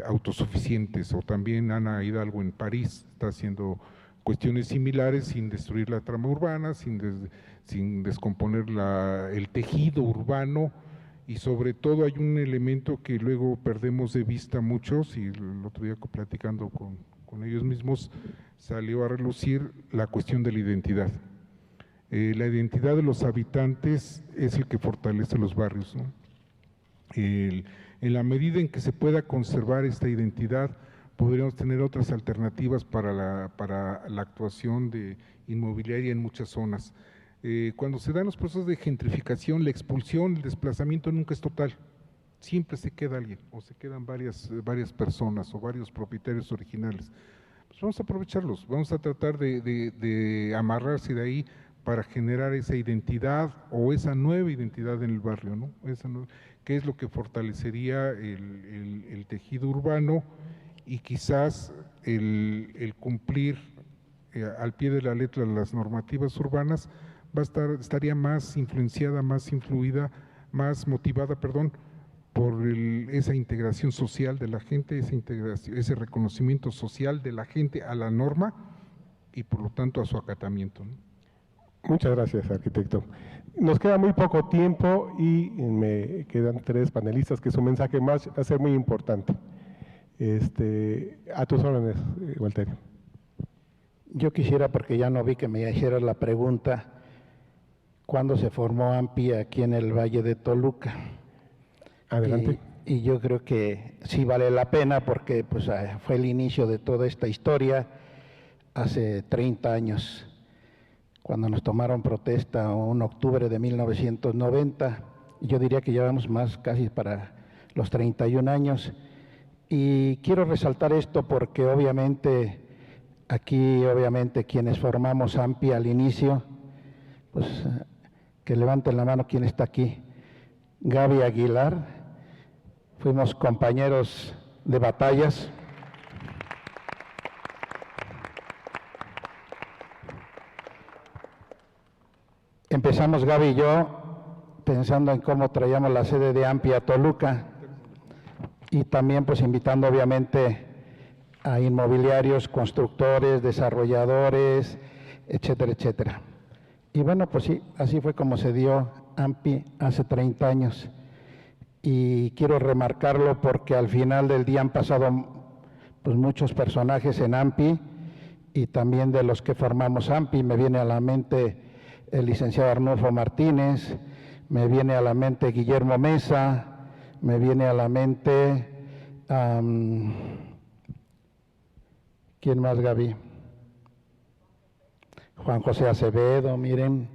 autosuficientes. O también Ana Hidalgo en París está haciendo cuestiones similares sin destruir la trama urbana, sin descomponer el tejido urbano, y sobre todo hay un elemento que luego perdemos de vista muchos, y el otro día platicando con ellos mismos salió a relucir la cuestión de la identidad. La identidad de los habitantes es el que fortalece los barrios, ¿no? En la medida en que se pueda conservar esta identidad, podríamos tener otras alternativas para la actuación inmobiliaria en muchas zonas. Cuando se dan los procesos de gentrificación, la expulsión, el desplazamiento nunca es total. Siempre se queda alguien, o se quedan varias personas o varios propietarios originales. Pues vamos a aprovecharlos, vamos a tratar de amarrarse de ahí para generar esa identidad o esa nueva identidad en el barrio, ¿no? ¿Qué es lo que fortalecería el tejido urbano? Y quizás el cumplir al pie de la letra las normativas urbanas estaría más influenciada, más influida, más motivada, por esa integración social de la gente, ese reconocimiento social de la gente a la norma y por lo tanto a su acatamiento, ¿no? Muchas gracias, arquitecto. Nos queda muy poco tiempo y me quedan 3 panelistas que su mensaje más va a ser muy importante. A tus órdenes, Walterio. Yo quisiera, porque ya no vi que me hiciera la pregunta, ¿cuándo se formó AMPI aquí en el Valle de Toluca? Adelante. Y yo creo que sí vale la pena porque pues, fue el inicio de toda esta historia hace 30 años, cuando nos tomaron protesta un octubre de 1990. Yo diría que llevamos más casi para los 31 años. Y quiero resaltar esto porque obviamente aquí, quienes formamos AMPI al inicio, pues que levanten la mano quien está aquí. Gaby Aguilar, fuimos compañeros de batallas. Empezamos Gaby y yo pensando en cómo traíamos la sede de AMPI a Toluca, y también pues invitando obviamente a inmobiliarios, constructores, desarrolladores, etcétera, etcétera. Y bueno, pues sí, así fue como se dio AMPI hace 30 años. Y quiero remarcarlo porque al final del día han pasado pues muchos personajes en AMPI, y también de los que formamos AMPI me viene a la mente el licenciado Arnulfo Martínez, me viene a la mente Guillermo Mesa, me viene a la mente, ¿quién más, Gaby? Juan José Acevedo, miren,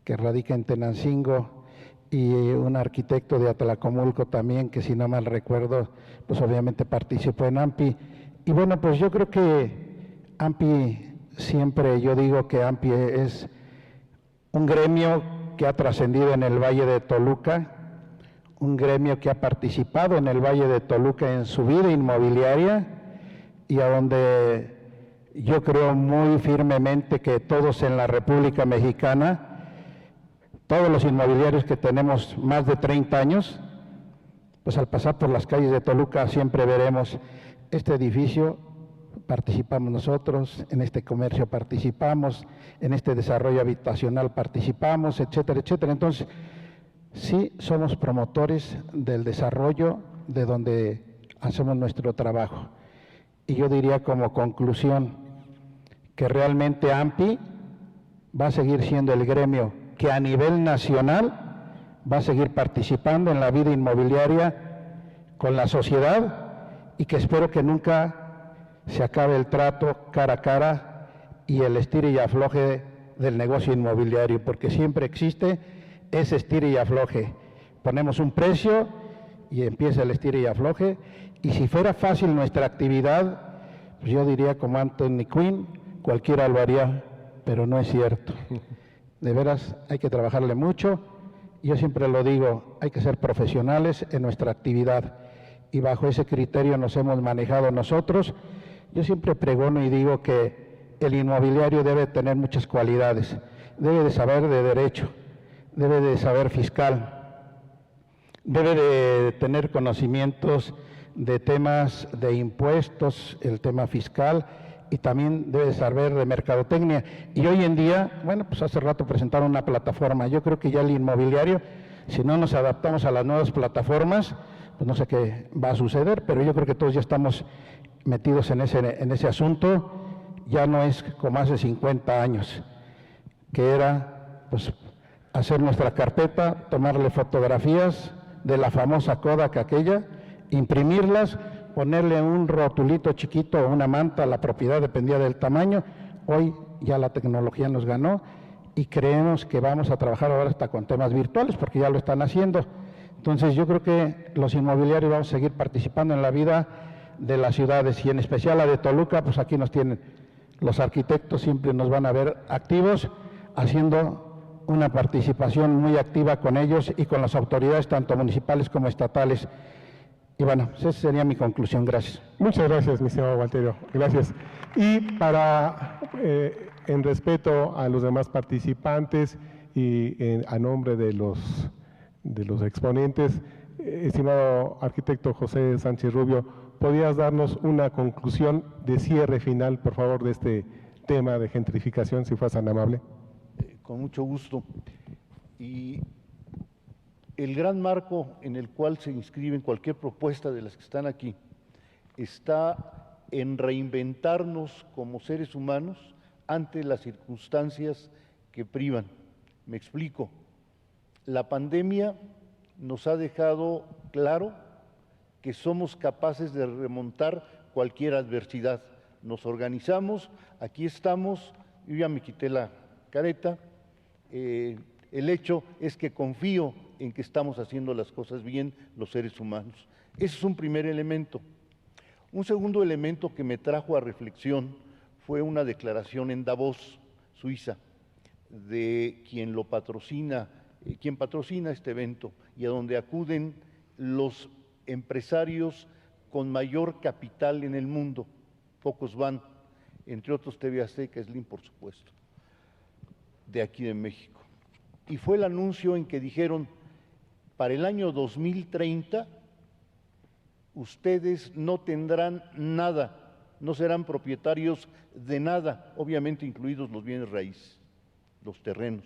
que radica en Tenancingo, y un arquitecto de Atlacomulco también, que si no mal recuerdo, pues obviamente participó en AMPI. Y bueno, pues yo creo que AMPI, siempre yo digo que AMPI es un gremio que ha trascendido en el Valle de Toluca, un gremio que ha participado en el Valle de Toluca en su vida inmobiliaria, y a donde yo creo muy firmemente que todos en la República Mexicana, todos los inmobiliarios que tenemos más de 30 años, pues al pasar por las calles de Toluca siempre veremos este edificio, participamos nosotros, en este comercio participamos, en este desarrollo habitacional participamos, etcétera, etcétera. Entonces, sí somos promotores del desarrollo de donde hacemos nuestro trabajo. Y yo diría como conclusión que realmente AMPI va a seguir siendo el gremio que a nivel nacional va a seguir participando en la vida inmobiliaria con la sociedad, y que espero que nunca se acabe el trato cara a cara y el estire y afloje del negocio inmobiliario, porque siempre existe ese estire y afloje. Ponemos un precio y empieza el estire y afloje, y si fuera fácil nuestra actividad, pues yo diría como Anthony Quinn, cualquiera lo haría, pero no es cierto. De veras hay que trabajarle mucho. Yo siempre lo digo, hay que ser profesionales en nuestra actividad, y bajo ese criterio nos hemos manejado nosotros. Yo siempre pregono y digo que el inmobiliario debe tener muchas cualidades, debe de saber de derecho, debe de saber fiscal, debe de tener conocimientos de temas de impuestos, el tema fiscal, y también debe saber de mercadotecnia. Y hoy en día, bueno, pues hace rato presentaron una plataforma. Yo creo que ya el inmobiliario, si no nos adaptamos a las nuevas plataformas, pues no sé qué va a suceder, pero yo creo que todos ya estamos metidos en ese asunto. Ya no es como hace 50 años, que era pues hacer nuestra carpeta, tomarle fotografías de la famosa Kodak aquella, imprimirlas, ponerle un rotulito chiquito o una manta, la propiedad dependía del tamaño. Hoy ya la tecnología nos ganó y creemos que vamos a trabajar ahora hasta con temas virtuales, porque ya lo están haciendo. Entonces yo creo que los inmobiliarios vamos a seguir participando en la vida de las ciudades, y en especial la de Toluca, pues aquí nos tienen. Los arquitectos siempre nos van a ver activos, haciendo una participación muy activa con ellos y con las autoridades, tanto municipales como estatales. Y bueno, esa sería mi conclusión. Gracias. Muchas gracias, mi estimado Walterio. Gracias. Y para, en respeto a los demás participantes y a nombre de los exponentes, estimado arquitecto José Sánchez Rubio, ¿podrías darnos una conclusión de cierre final, por favor, de este tema de gentrificación, si fueras tan amable? Con mucho gusto. Y el gran marco en el cual se inscriben cualquier propuesta de las que están aquí está en reinventarnos como seres humanos ante las circunstancias que privan. Me explico. La pandemia nos ha dejado claro que somos capaces de remontar cualquier adversidad. Nos organizamos, aquí estamos, yo ya me quité la careta, el hecho es que confío en que estamos haciendo las cosas bien los seres humanos. Ese es un primer elemento. Un segundo elemento que me trajo a reflexión fue una declaración en Davos, Suiza, de quien lo patrocina, quien patrocina este evento y a donde acuden los empresarios con mayor capital en el mundo. Pocos van, entre otros TV Azteca, Slim, por supuesto, de aquí de México. Y fue el anuncio en que dijeron, para el año 2030, ustedes no tendrán nada, no serán propietarios de nada, obviamente incluidos los bienes raíces, los terrenos,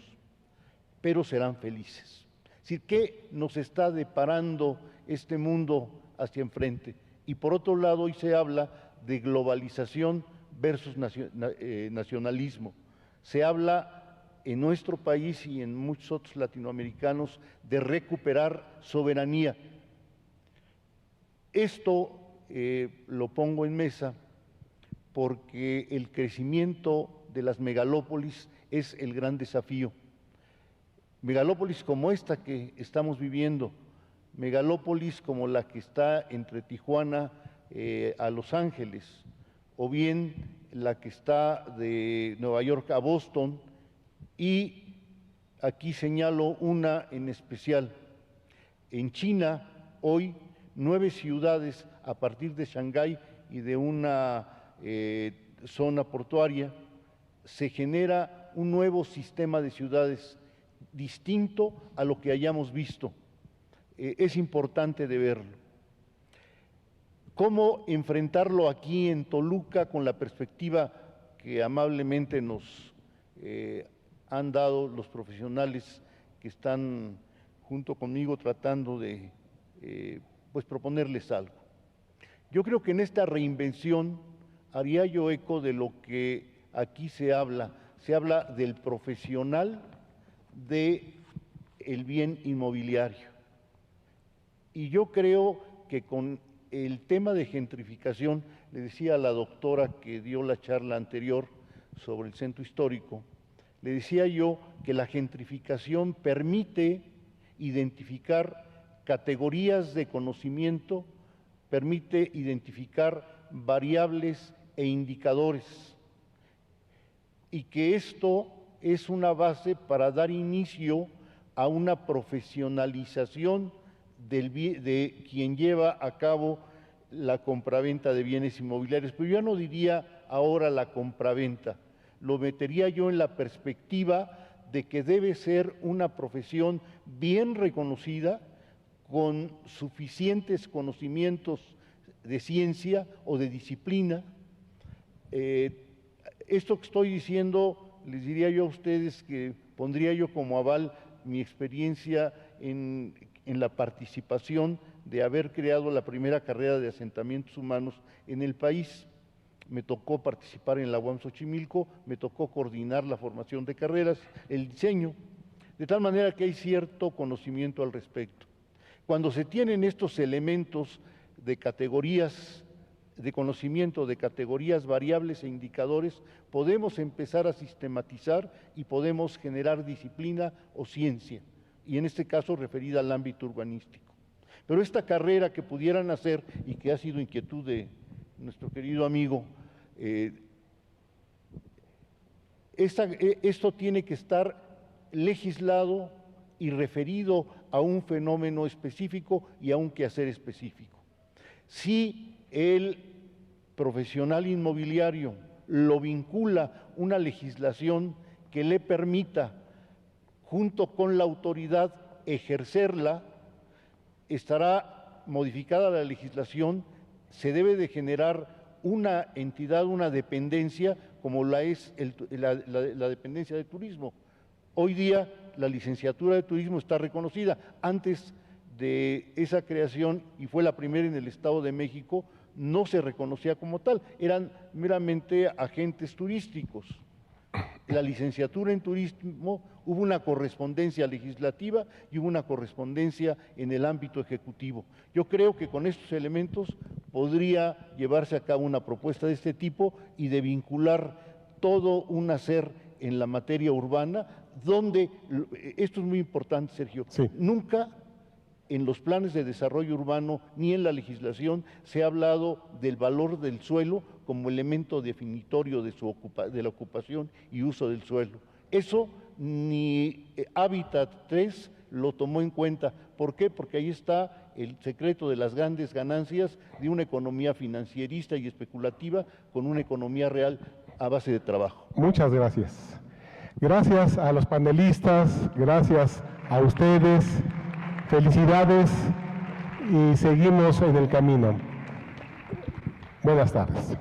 pero serán felices. Es decir, ¿qué nos está deparando este mundo hacia enfrente? Y por otro lado, hoy se habla de globalización versus nacionalismo. Se habla en nuestro país y en muchos otros latinoamericanos de recuperar soberanía. Esto lo pongo en mesa porque el crecimiento de las megalópolis es el gran desafío. Megalópolis como esta que estamos viviendo, megalópolis como la que está entre Tijuana a Los Ángeles, o bien la que está de Nueva York a Boston, y aquí señalo una en especial. En China, hoy, 9 ciudades a partir de Shanghái y de una zona portuaria, se genera un nuevo sistema de ciudades distinto a lo que hayamos visto. Es importante de verlo. ¿Cómo enfrentarlo aquí en Toluca con la perspectiva que amablemente nos han dado los profesionales que están junto conmigo tratando de pues proponerles algo? Yo creo que en esta reinvención haría yo eco de lo que aquí se habla del profesional del bien inmobiliario. Y yo creo que con el tema de gentrificación, le decía a la doctora que dio la charla anterior sobre el centro histórico, le decía yo que la gentrificación permite identificar categorías de conocimiento, permite identificar variables e indicadores, y que esto es una base para dar inicio a una profesionalización de quien lleva a cabo la compraventa de bienes inmobiliarios. Pero yo no diría ahora la compraventa, lo metería yo en la perspectiva de que debe ser una profesión bien reconocida, con suficientes conocimientos de ciencia o de disciplina. Esto que estoy diciendo, les diría yo a ustedes que pondría yo como aval mi experiencia en la participación de haber creado la primera carrera de asentamientos humanos en el país. Me tocó participar en la UAM Xochimilco, me tocó coordinar la formación de carreras, el diseño, de tal manera que hay cierto conocimiento al respecto. Cuando se tienen estos elementos de categorías, de conocimiento de categorías variables e indicadores, podemos empezar a sistematizar y podemos generar disciplina o ciencia, y en este caso referida al ámbito urbanístico. Pero esta carrera que pudieran hacer y que ha sido inquietud de nuestro querido amigo, esto tiene que estar legislado y referido a un fenómeno específico y a un quehacer específico. Si el profesional inmobiliario lo vincula una legislación que le permita, junto con la autoridad, ejercerla, estará modificada la legislación, se debe de generar una entidad, una dependencia, como la es la dependencia de turismo. Hoy día la licenciatura de turismo está reconocida. Antes de esa creación, y fue la primera en el Estado de México, no se reconocía como tal, eran meramente agentes turísticos. La licenciatura en turismo, hubo una correspondencia legislativa y hubo una correspondencia en el ámbito ejecutivo. Yo creo que con estos elementos podría llevarse a cabo una propuesta de este tipo y de vincular todo un hacer en la materia urbana, donde, esto es muy importante, Sergio, sí, nunca en los planes de desarrollo urbano ni en la legislación se ha hablado del valor del suelo como elemento definitorio de la ocupación y uso del suelo. Eso ni Hábitat 3 lo tomó en cuenta. ¿Por qué? Porque ahí está el secreto de las grandes ganancias de una economía financierista y especulativa con una economía real a base de trabajo. Muchas gracias. Gracias a los panelistas, gracias a ustedes. Felicidades y seguimos en el camino. Buenas tardes.